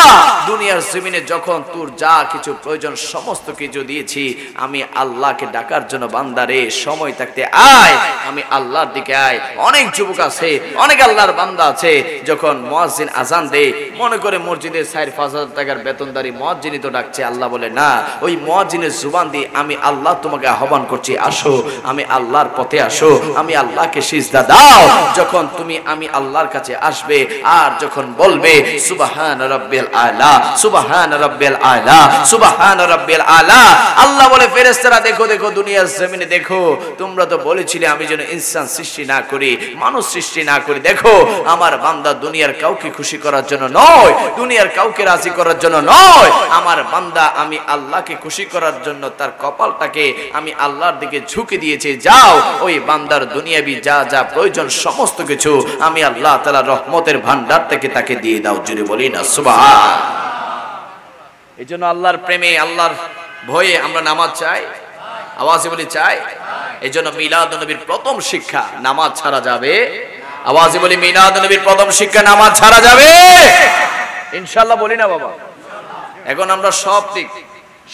দুনিয়ার জমিনে যখন তোর যা কিছু প্রয়োজন সমস্ত কিছু দিয়েছি, আমি আল্লাহকে ডাকার জন্য। বান্দারে, সময় থাকতে আয়, আমি আল্লাহর দিকে আয়। অনেক যুবক আছে, অনেক আল্লাহর বান্দা আছে, যখন মুয়াজ্জিন আজান দেয় মনে করে মসজিদে 4-5 হাজার টাকার বেতনদারি মুয়াজ্জিনই তো ডাকছে। আল্লাহ বলে না, ওই মুয়াজ্জিনের জুবান দিয়ে আমি আল্লাহ তোমাকে আহ্বান করছি, আসো, আমি আল্লাহর পথে আসো, আমি আল্লাহকে সিজদা দাও। যখন তুমি আমি আল্লাহর কাছে আসবে আর যখন বলবে সুবহান রাব্বিল আলা, সুবহান রাব্বিল আলা, সুবহান রাব্বিল আলা, আল্লাহ বলে, ফেরেশতারা দেখো দুনিয়ার জমিনে দেখো, তোমরা তো বলেছিলে আমি যেন ইনসান সৃষ্টি না করি, মানুষ সৃষ্টি না করি। দেখো আমার বান্দা দুনিয়ার কাউকে খুশি করার জন্য নয়, দুনিয়ার কাউকে রাজি করার জন্য নয়, আমার বান্দা আমি আল্লাহকে খুশি করার জন্য তার কপালটাকে আমি আল্লাহর দিকে ঝুঁকে দিয়েছি। যাও, ওই বান্দার দুনিয়াবি যা যা প্রয়োজন সমস্ত কিছু আমি আল্লাহ তাআলার রহমতের ভান্ডার থেকে তাকে দিয়ে দাও। জুড়ে বলি না সুবহান। এই জন্য আল্লাহর প্রেমে, আল্লাহর ভয়ে আমরা নামাজ চাই, আওয়াজে বলি চাই। এই জন্য মিলাদুন নবীর প্রথম শিক্ষা, নামাজ ছাড়া যাবে। আওয়াজে বলি, মিলাদুন নবীর প্রথম শিক্ষা, নামাজ ছাড়া যাবে ইনশাআল্লাহ। বলি না বাবা? এখন আমরা সব দিক,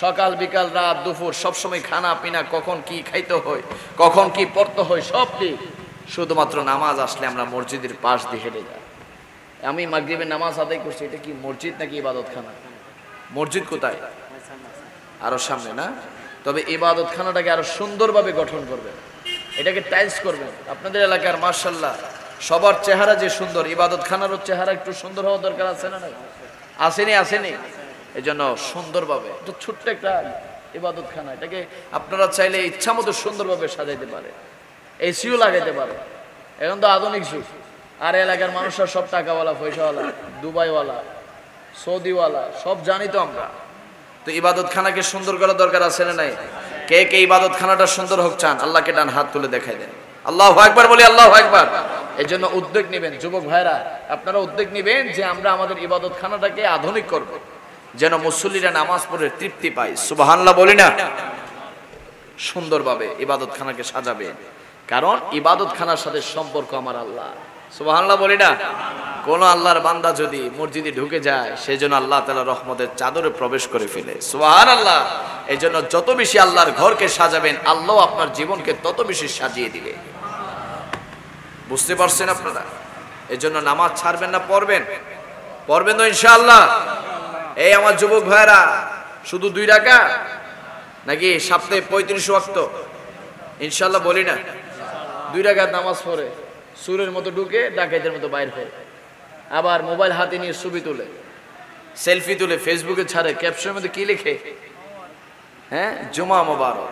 সকাল বিকাল রাত দুপুর সবসময় খানা পিনা, কখন কি খাইতে হয়, কখন কি পড়তে হয়, সব দিক শুধুমাত্র নামাজ আসলে আমরা মসজিদের পাশ দিয়ে হেঁটে যাই। আমি মাগরিবের নামাজ আদায় করছি, এটা কি মসজিদ নাকি ইবাদতখানা? মসজিদ কোথায়? আরো সামনে না? তবে ইবাদতখানাটাকে আরো সুন্দরভাবে গঠন করবেন, এটাকে টাইলস করবেন। আপনাদের এলাকার মাশাআল্লাহ সবার চেহারা যে সুন্দর, ইবাদতখানারও চেহারা একটু সুন্দর হওয়া দরকার আছে না? আসেনি? এই জন্য সুন্দরভাবে, এটা ছোট্ট একটা ইবাদতখানা, এটাকে আপনারা চাইলে ইচ্ছা মতো সুন্দরভাবে সাজাইতে পারে, এসিও লাগাইতে পারে। এখন তো আধুনিক যুগ, আর এলাকার মানুষরা সব টাকাওয়ালা, পয়সাওয়ালা, দুবাইওয়ালা, সৌদিওয়ালা, সব জানি তো আমরা। তো ইবাদতখানাকে সুন্দর করা দরকার আছে না নাই? কে কে ইবাদতখানাটা সুন্দর হোক চান? আল্লাহকে ডান হাত তুলে দেখাই দেন। আল্লাহু আকবার বলি, আল্লাহু আকবার। এই জন্য উদ্যোগ নেবেন যুবক ভাইরা, আপনারা উদ্যোগ নেবেন যে আমরা আমাদের ইবাদতখানাটাকে আধুনিক করব, যেন মুসল্লিরা নামাজ পড়ে তৃপ্তি পায়। সুবহানাল্লাহ বলি না? সুন্দরভাবে ইবাদতখানাকে সাজাবেন, কারণ ইবাদতখানার সাথে সম্পর্ক আমার আল্লাহ। সুবহানাল্লাহ বলি না? কোন আল্লাহর বান্দা যদি মসজিদে ঢুকে যায়, সেজন্য আল্লাহ তাআলা রহমতের চাদরে প্রবেশ করে ফেলে। সুবহানাল্লাহ। এই জন্য যত বেশি আল্লাহর ঘরকে সাজাবেন, আল্লাহ আপনার জীবনকে তত বেশি সাজিয়ে দিবে। বুঝতে পারছেন আপনারা? এই জন্য নামাজ ছাড়বেন না, পড়বেন তো ইনশাআল্লাহ। এই আমার যুবক ভাইরা, শুধু 2 রাকাত নাকি সপ্তাহে 35 ওয়াক্ত? ইনশাআল্লাহ বলি না? 2 রাকাত নামাজ পড়ে সুরের মতো ঢুকে ডাকাইতের মতো বাইর হয়, আবার মোবাইল হাতে নিয়ে ছবি তুলে, সেলফি তুলে ফেসবুকে ছাড়ে, ক্যাপশনের মধ্যে কি লিখে? হ্যাঁ, জুমা মোবারক।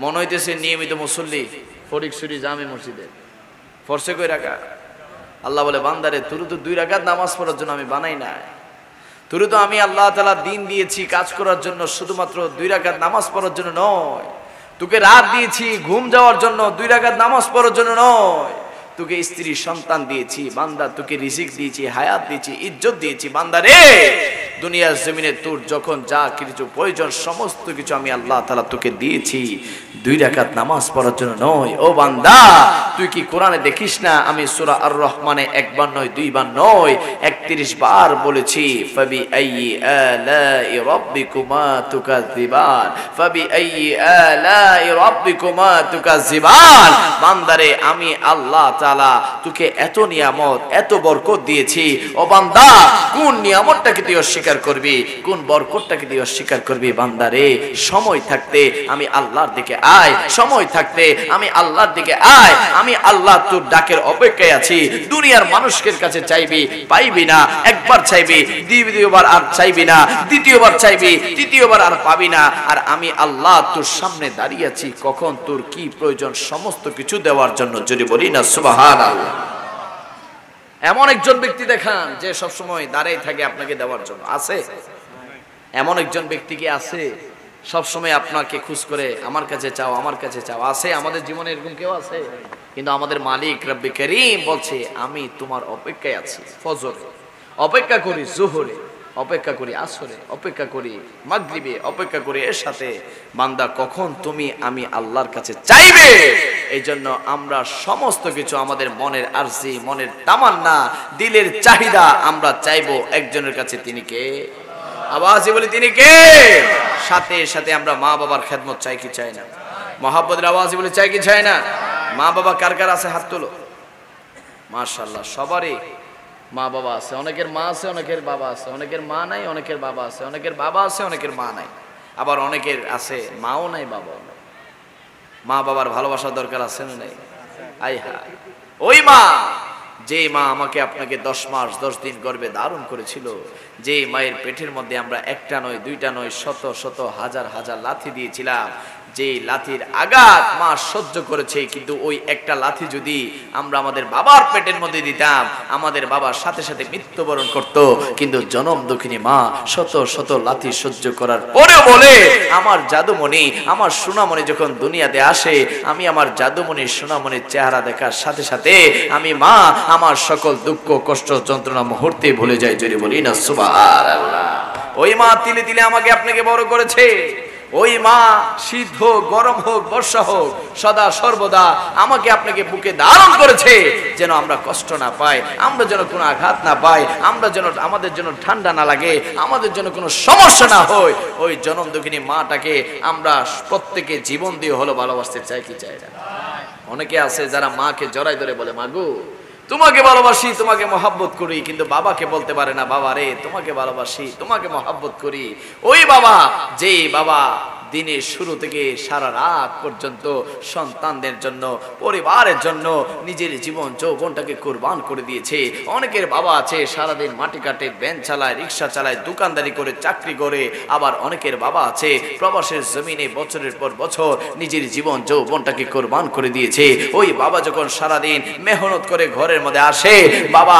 মনে হইতেছে নিয়মিত মুসল্লি ফটিকছড়ি জামে মসজিদে। ফরসে কই রাখা? আল্লাহ বলে, বান্দারে তুই তো 2 রাকাত নামাজ পড়ার জন্য আমি বানাই নাই, তুই তো আমি আল্লাহ তাআলা দিন দিয়েছি কাজ করার জন্য, শুধুমাত্র 2 রাকাত নামাজ পড়ার জন্য নয়। তোকে রাত দিয়েছি ঘুম যাওয়ার জন্য, 2 রাকাত নামাজ পড়ার জন্য নয়। তোকে স্ত্রী সন্তান দিয়েছি বান্দা, তোকে রিজিক দিয়েছি, হায়াত দিয়েছি, ইজ্জত দিয়েছি। বান্দা রে, দুনিয়ার জমিনে তোর যখন যা কিছু প্রয়োজন সমস্ত কিছু আমি আল্লাহ তাআলা তোকে দিয়েছি, 2 রাকাত নামাজ পড়ার জন্য নয়। ও বান্দা, তুই কি কোরআনে দেখিস না আমি সূরা আর রহমানে 1 বার নয় 2 বার নয় 31 বার বলেছি, ফাবি আইয়ি আলাই রাব্বিকুমা তুকাযিবান, ফাবি আইয়ি আলাই রাব্বিকুমা তুকাযিবান। বান্দারে, আমি আল্লাহ তাআলা তোকে এত নিয়ামত, এত বরকত দিয়েছি। ও বান্দা, কোন নিয়ামতটাকে তুই অস্বীকার অস্বীকার করবি, কোন বরকতটাকে দিয়ে অস্বীকার করবি? বান্দারে, সময় থাকতে আমি আল্লাহর দিকে আয়, সময় থাকতে আমি আল্লাহর দিকে আয়। আমি আল্লাহ তোর ডাকের অপেক্ষায় আছি। দুনিয়ার মানুষের কাছে চাইবি, পাইবি না। একবার চাইবি, দ্বিতীয়বার আর চাইবি না, তৃতীয়বার চাইবি, তৃতীয়বার আর পাবি না। আর আমি আল্লাহ তোর সামনে দাঁড়িয়ে আছি, কখন তোর কি প্রয়োজন সমস্ত কিছু দেওয়ার জন্য। যদি বলি না সুবহানাল্লাহ। এমন একজন ব্যক্তি দেখান যে সবসময় দাঁড়িয়ে থাকে আপনাকে দেওয়ার জন্য, আছে? এমন একজন ব্যক্তি কি আছে সবসময় আপনাকে খুশ করে আমার কাছে চাও, আমার কাছে চাও? আছে আমাদের জীবনে এরকম কেউ আছে? কিন্তু আমাদের মালিক রব্বে করিম বলছে আমি তোমার অপেক্ষায় আছি। ফজরে অপেক্ষা করি, জোহরে অপেক্ষা করি, আসরে অপেক্ষা করি, মাগরিবে অপেক্ষা করি, এর সাথে বান্দা কখন তুমি আমি আল্লাহর কাছে চাইবে। এই জন্য আমরা সমস্ত কিছু আমাদের মনের আরজি, মনের তামান্না, দিলের চাহিদা আমরা চাইবো একজনের কাছে। তিনি কে? আওয়াজে বলি তিনি কে? সাথে সাথে আমরা মা বাবার খেদমত চাই কি চাই না? মহাব্বতের আওয়াজে বলি চাই কি চাই না? মা বাবা কার কার আছে হাত তোলো। মাশাআল্লাহ, সবারই মা বাবা আছে। অনেকের মা আছে, অনেকের বাবা আছে। অনেকের মা নাই, অনেকের বাবা আছে। অনেকের বাবা আছে, অনেকের মা নাই। আবার অনেকের আছে মাও নাই, বাবাও নাই। মা বাবার ভালোবাসার দরকার আছে না নাই? আই হায়, ওই মা, যে মা আমাকে আপনাকে 10 মাস 10 দিন গর্ভে ধারণ করেছিল, যে মায়ের পেটের মধ্যে আমরা একটা নয়, দুইটা নয়, শত শত হাজার হাজার লাথি দিয়েছিলাম, যে লাথির আঘাত মা সহ্য করেছে। কিন্তু ওই একটা লাথি যদি আমরা আমাদের বাবার পেটের মধ্যে দিতাম, আমাদের বাবার সাথে সাথে মৃত্যুবরণ করত। কিন্তু জনম দুঃখিনী মা শত শত লাথি সহ্য করার পরে বলে, আমার জাদুমণি, আমার সোনামণি যখন দুনিয়াতে আসে, আমি আমার জাদুমণির সোনামণির চেহারা দেখার সাথে সাথে আমি মা আমার সকল দুঃখ কষ্ট যন্ত্রণা মুহূর্তে ভুলে যাই। যদি বলি না সুবহানাল্লাহ। ওই মা তিলে তিলে আমাকে আপনাকে বড় করেছে। ওই মা শীত হোক, গরম হোক, বর্ষা হোক, সদা সর্বদা আমাকে আপনাকে বুকে ধারণ করেছে, যেন আমরা কষ্ট না পাই, আমরা যেন কোনো আঘাত না পাই, আমরা যেন আমাদের জন্য ঠান্ডা না লাগে, আমাদের জন্য কোনো সমস্যা না হয়। ওই জনম দুঃখিনী মাটাকে আমরা প্রত্যেকে জীবন দিয়ে হলো ভালোবাসতে চাই কি চাই না? অনেকে আছে যারা মাকে জড়াই ধরে বলে, মাগো তোমাকে ভালোবাসি, তোমাকে মহব্বত করি, কিন্তু বাবাকে বলতে পারে না, বাবা রে তোমাকে ভালোবাসি, তোমাকে মহব্বত করি। ওই বাবা, যে বাবা দিনের শুরু থেকে সারা রাত পর্যন্ত সন্তানদের জন্য, পরিবারের জন্য নিজের জীবন যৌবনটাকে কুরবান করে দিয়েছে। অনেকের বাবা আছে সারাদিন মাটি কাটে, ভ্যান চালায়, রিক্সা চালায়, দোকানদারি করে, চাকরি করে। আবার অনেকের বাবা আছে প্রবাসের জমিনে বছরের পর বছর নিজের জীবন যৌবনটাকে কুরবান করে দিয়েছে। ওই বাবা যখন সারাদিন মেহনত করে ঘরের মধ্যে আসে, বাবা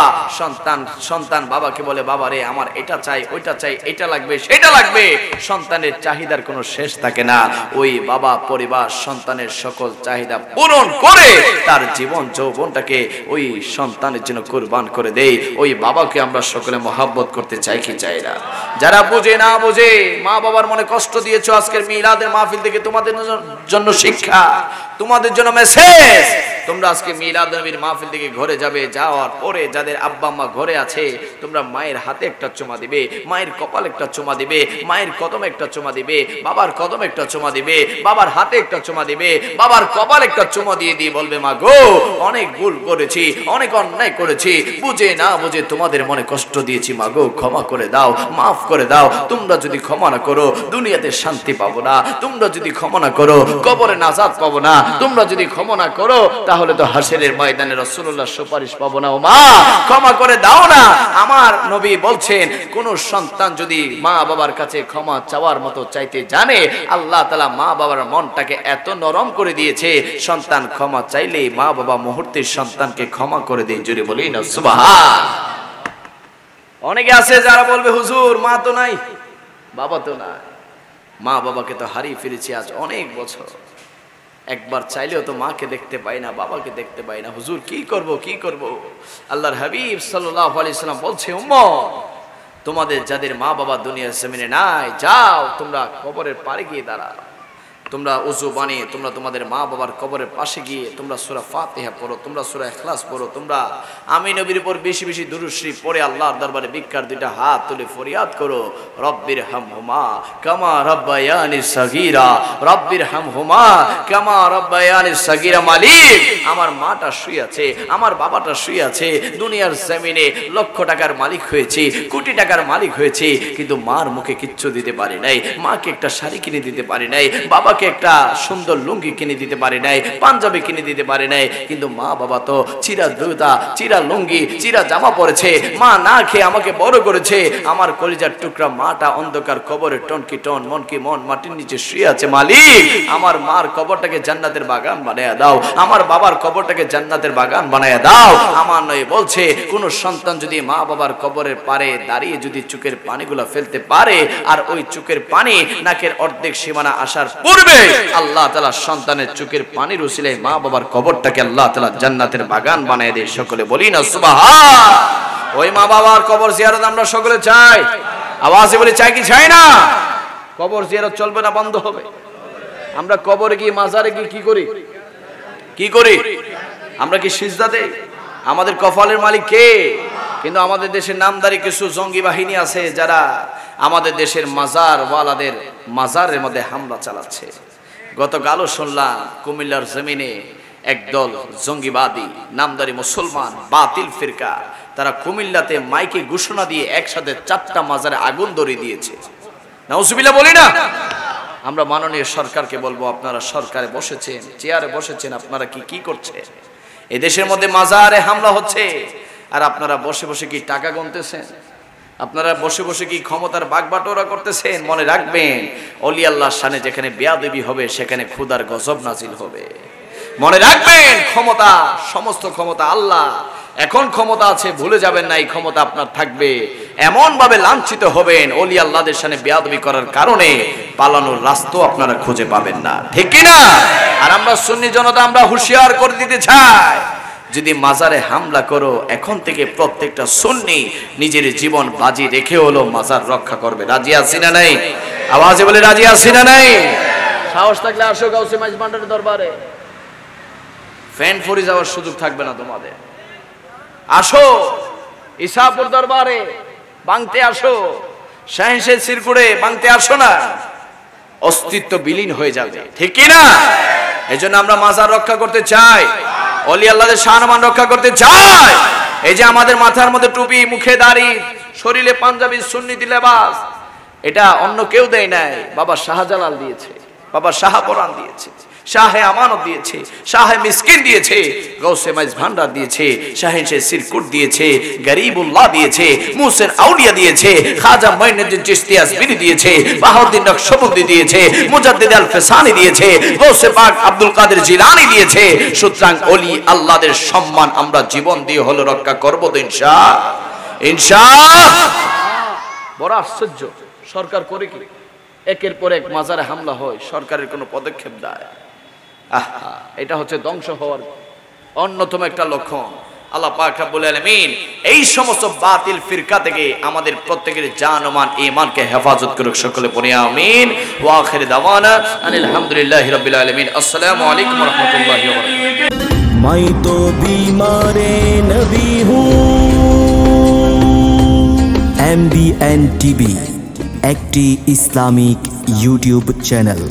সন্তান বাবাকে বলে, বাবা রে আমার এটা চাই, ওইটা চাই, এটা লাগবে, সেটা লাগবে। সন্তানের চাহিদার কোনো শেষ থাকে না। ওই বাবা পরিবার সন্তানের সকল চাহিদা পূরণ করে তার জীবন যৌবনটাকে ওই সন্তানের জন্য কুরবান করে দেয়। ওই বাবাকে আমরা সকলে মহব্বত করতে চাই কি চাই না? যারা বুঝে না বুঝে মা বাবার মনে কষ্ট দিয়েছো, আজকের মিলাদের মাহফিল থেকে তোমাদের জন্য শিক্ষা, তোমাদের জন্য মেসেজ। তোমরা আজকে মিলাদ নবীর মাহফিল থেকে ঘরে যাবে, যাওয়ার পরে যাদের আব্বা আম্মা ঘরে আছে, তোমরা মায়ের হাতে একটা চুমা দিবে, মায়ের কপাল একটা চুমা দিবে, মায়ের কদমে একটা চুমা দিবে, বাবার কদমে একটা চুমা দিবে, বাবার হাতে একটা চুমা দিবে, বাবার কপাল একটা চুমা দিয়ে দিয়ে বলবে, মা গো অনেক ভুল করেছি, অনেক অন্যায় করেছি, বুঝে না বুঝে তোমাদের মনে কষ্ট দিয়েছি, মা গো ক্ষমা করে দাও, মাফ করে দাও। তোমরা যদি ক্ষমা না করো দুনিয়াতে শান্তি পাবো না, তোমরা যদি ক্ষমা না করো কবরে নাজাত পাবো না, তোমরা যদি ক্ষমা না করো তাহলে তো হাসরের ময়দানে রাসূলুল্লাহর সুপারিশ পাবো না। ও মা ক্ষমা করে দাও না। আমার নবী বলছেন, কোন সন্তান যদি মা বাবার কাছে ক্ষমা চাওয়ার মতো চাইতে জানে, আল্লাহ তাআলা মা বাবার মনটাকে এত নরম করে দিয়েছে, সন্তান ক্ষমা চাইলেই মা বাবা মুহূর্তে সন্তানকে ক্ষমা করে দেয়। জোরে বলি না সুবহান। অনেকে আছে যারা বলবে, হুজুর মা তো নাই, বাবা তো নাই, মা বাবাকে তো হারিয়ে ফেলেছি আজ অনেক বছর, একবার চাইলেও তো মাকে দেখতে পাই না, বাবাকে দেখতে পাই না, হুজুর কি করব কি করব? আল্লাহর হাবিব সাল্লাল্লাহু আলাইহি সাল্লাম বলছে, উম্মত তোমাদের যাদের মা বাবা দুনিয়ার জমিনে নাই, যাও তোমরা কবরের পাড়ে গিয়ে দাঁড়াও, তোমরা ওযু বানিয়ে তোমরা তোমাদের মা বাবার কবরের পাশে গিয়ে তোমরা সূরা ফাতিহা পড়ো, তোমরা সূরা ইখলাস পড়ো, তোমরা আমি নবীর উপর বেশি বেশি দুরূদ শরীফ পড়ে আল্লাহর দরবারে ভিক্ষার দুইটা হাত তুলে ফরিয়াদ করো, রব্বির হামহুমা কামা রাব্বায়ানি সাগীরা, রব্বির হামহুমা কামা রাব্বায়ানি সাগীরা। মালিক, আমার মাটা শুয়ে আছে, আমার বাবাটা শুয়ে আছে, দুনিয়ার জমিনে লক্ষ টাকার মালিক হয়েছে, কোটি টাকার মালিক হয়েছে, কিন্তু মার মুখে কিচ্ছু দিতে পারি নাই, মাকে একটা শাড়ি কিনে দিতে পারি নাই, বাবাকে একটা সুন্দর লুঙ্গি কিনে দিতে পারে নাই, পাঞ্জাবি কিনে দিতে পারে নাই, কিন্তু মা বাবা তো চিরা জুতা, চিরা লুঙ্গি, চিরা জামা পরেছে, মা না খেয়ে আমাকে বড় করেছে। আমার কলিজার টুকরা মাটা অন্ধকার কবরে টনকি টন মন কি মন মাটির নিচে শুয়ে আছে। মালিক, আমার মার কবরটাকে জান্নাতের বাগান বানায়া দাও, আমার বাবার কবরটাকে জান্নাতের বাগান বানায়া দাও। আমার নয় বলছে কোন সন্তান যদি মা বাবার কবরের পারে দাঁড়িয়ে যদি চোখের পানিগুলো ফেলতে পারে, আর ওই চোখের পানি নাকের অর্ধেক সীমানা আসার পূর্বে আল্লাহ তাআলা সন্তানের চোখের পানির উসিলায় মা বাবার কবরটাকে আল্লাহ তাআলা জান্নাতের বাগান বানায় দেয়। সকলে বলি না সুবহান। ওই মা বাবার কবর জিয়ারত আমরা সকলে চাই, আওয়াজে বলি চাই কি চাই না? কবর জিয়ারত চলবে না বন্ধ হবে? আমরা কবরে গিয়ে মাজারে গিয়ে কি করি? কি করি? আমরা কি সিজদা দেই? আমাদের কপালের মালিক কে? কিন্তু আমাদের দেশের নামদারি কিছু জঙ্গি বাহিনী আছে যারা আমাদের দেশের মাজার ওয়ালাদের মাজারের মধ্যে হামলা চালাচ্ছে। গতকালও শুনলাম কুমিল্লার জমিনে একদল জঙ্গিবাদী নামদারি মুসলমান বাতিল ফিরকা তারা কুমিল্লাতে মাইকে ঘোষণা দিয়ে একসাথে 4টা মাজারে আগুন ধরিয়ে দিয়েছে। নাউজুবিল্লাহ বলি না? আমরা মাননীয় সরকারকে বলবো, আপনারা সরকারে বসেছেন, চেয়ারে বসেছেন, আপনারা কি করছেন? এই দেশের মধ্যে মাজারে হামলা হচ্ছে, আর আপনারা বসে বসে কি টাকা গুনতেছেন? আপনারা বসে বসে কি ক্ষমতার বাগবাটোয়ারা করতেছেন? মনে রাখবেন, ওলি আল্লাহর শানে যেখানে বেয়াদবি হবে সেখানে খোদার গজব নাজিল হবে। মনে রাখবেন, ক্ষমতা, সমস্ত ক্ষমতা আল্লাহ। এখন ক্ষমতা আছে, ভুলে যাবেন না এই ক্ষমতা আপনার থাকবে। এমন ভাবে লাঞ্ছিত হবেন ওলি আল্লাহদের শানে বেয়াদবি করার কারণে পালানোর রাস্তা আপনারা খুঁজে পাবেন না, ঠিক কি না? আর আমরা সুন্নি জনতা আমরা হুঁশিয়ার করে দিতে চাই, যদি মাজারে হামলা করো, এখন থেকে প্রত্যেকটা সুন্নি নিজের জীবন বাজি রেখে হলো মাজার রক্ষা করবে। রাজি আছি না নাই? আওয়াজে বলে রাজি আছি না নাই? সাহস থাকলে আসো গাউসে মাইজ ভান্ডারের দরবারে, ফ্যান ফুরি যাওয়ার সুযোগ থাকবে না তোমাদের। আসো ইসাপুর দরবারে বাংতে আসো, শাহেনশাহ সিরকুড়ে বাংতে আসো না, অস্তিত্ব বিলীন হয়ে যাবে, ঠিক কি না? এজন্য আমরা মাজার রক্ষা করতে চাই, ওলি আল্লাহদের সম্মান রক্ষা করতে চাই। এই যে আমাদের মাথার মধ্যে টুপি, মুখে দাড়ি, শরীরে পাঞ্জাবি সুন্নতি লেবাস, এটা অন্য কেউ দেয় নাই, বাবা শাহজালাল দিয়েছে, বাবা শাহপরান দিয়েছে, শাহে আমানত দিয়েছে, শাহে মিসকিন দিয়েছে, গৌসে মাইজ ভান্ডার দিয়েছে, শাহেনশাহ সিরকুট দিয়েছে, গরিবুল্লাহ দিয়েছে, মুহসিন আউলিয়া দিয়েছে, খাজা মঈনুদ্দিন চিশতি আসবিরি দিয়েছে, বাহাউদ্দিন নকশবন্দি দিয়েছে, মুজাদ্দিদ আল ফিসানি দিয়েছে, গৌসে পাক আব্দুল কাদের জিলানী দিয়েছে। সুতরাং ওলি আল্লাহদের সম্মান আমরা জীবন দিয়ে হলো রক্ষা করব তো ইনশাআল্লাহ। বড় আশ্চর্য, সরকার করে কি একের পর এক মাজারে হামলা হয়, সরকারের কোনো পদক্ষেপ দেয়? এটা হচ্ছে ধ্বংস হওয়ার অন্যতম একটা লক্ষণ। আল্লাহ পাক রব্বুল আলামিন এই সমস্ত বাতিল ফিরকা থেকে আমাদের প্রত্যেকের জান ও মান ঈমানকে হেফাজত করুক। সকলে পড়ি আমিন। ওয়া আখির দাওয়ানা আনিল হামদুলিল্লাহি রাব্বিল আলামিন। আসসালামু আলাইকুম ওয়া রাহমাতুল্লাহি ওয়া বারাকাতুহু। मैं तो बीमारे नबी हूँ। MBN TV একটি ইসলামিক ইউটিউব চ্যানেল।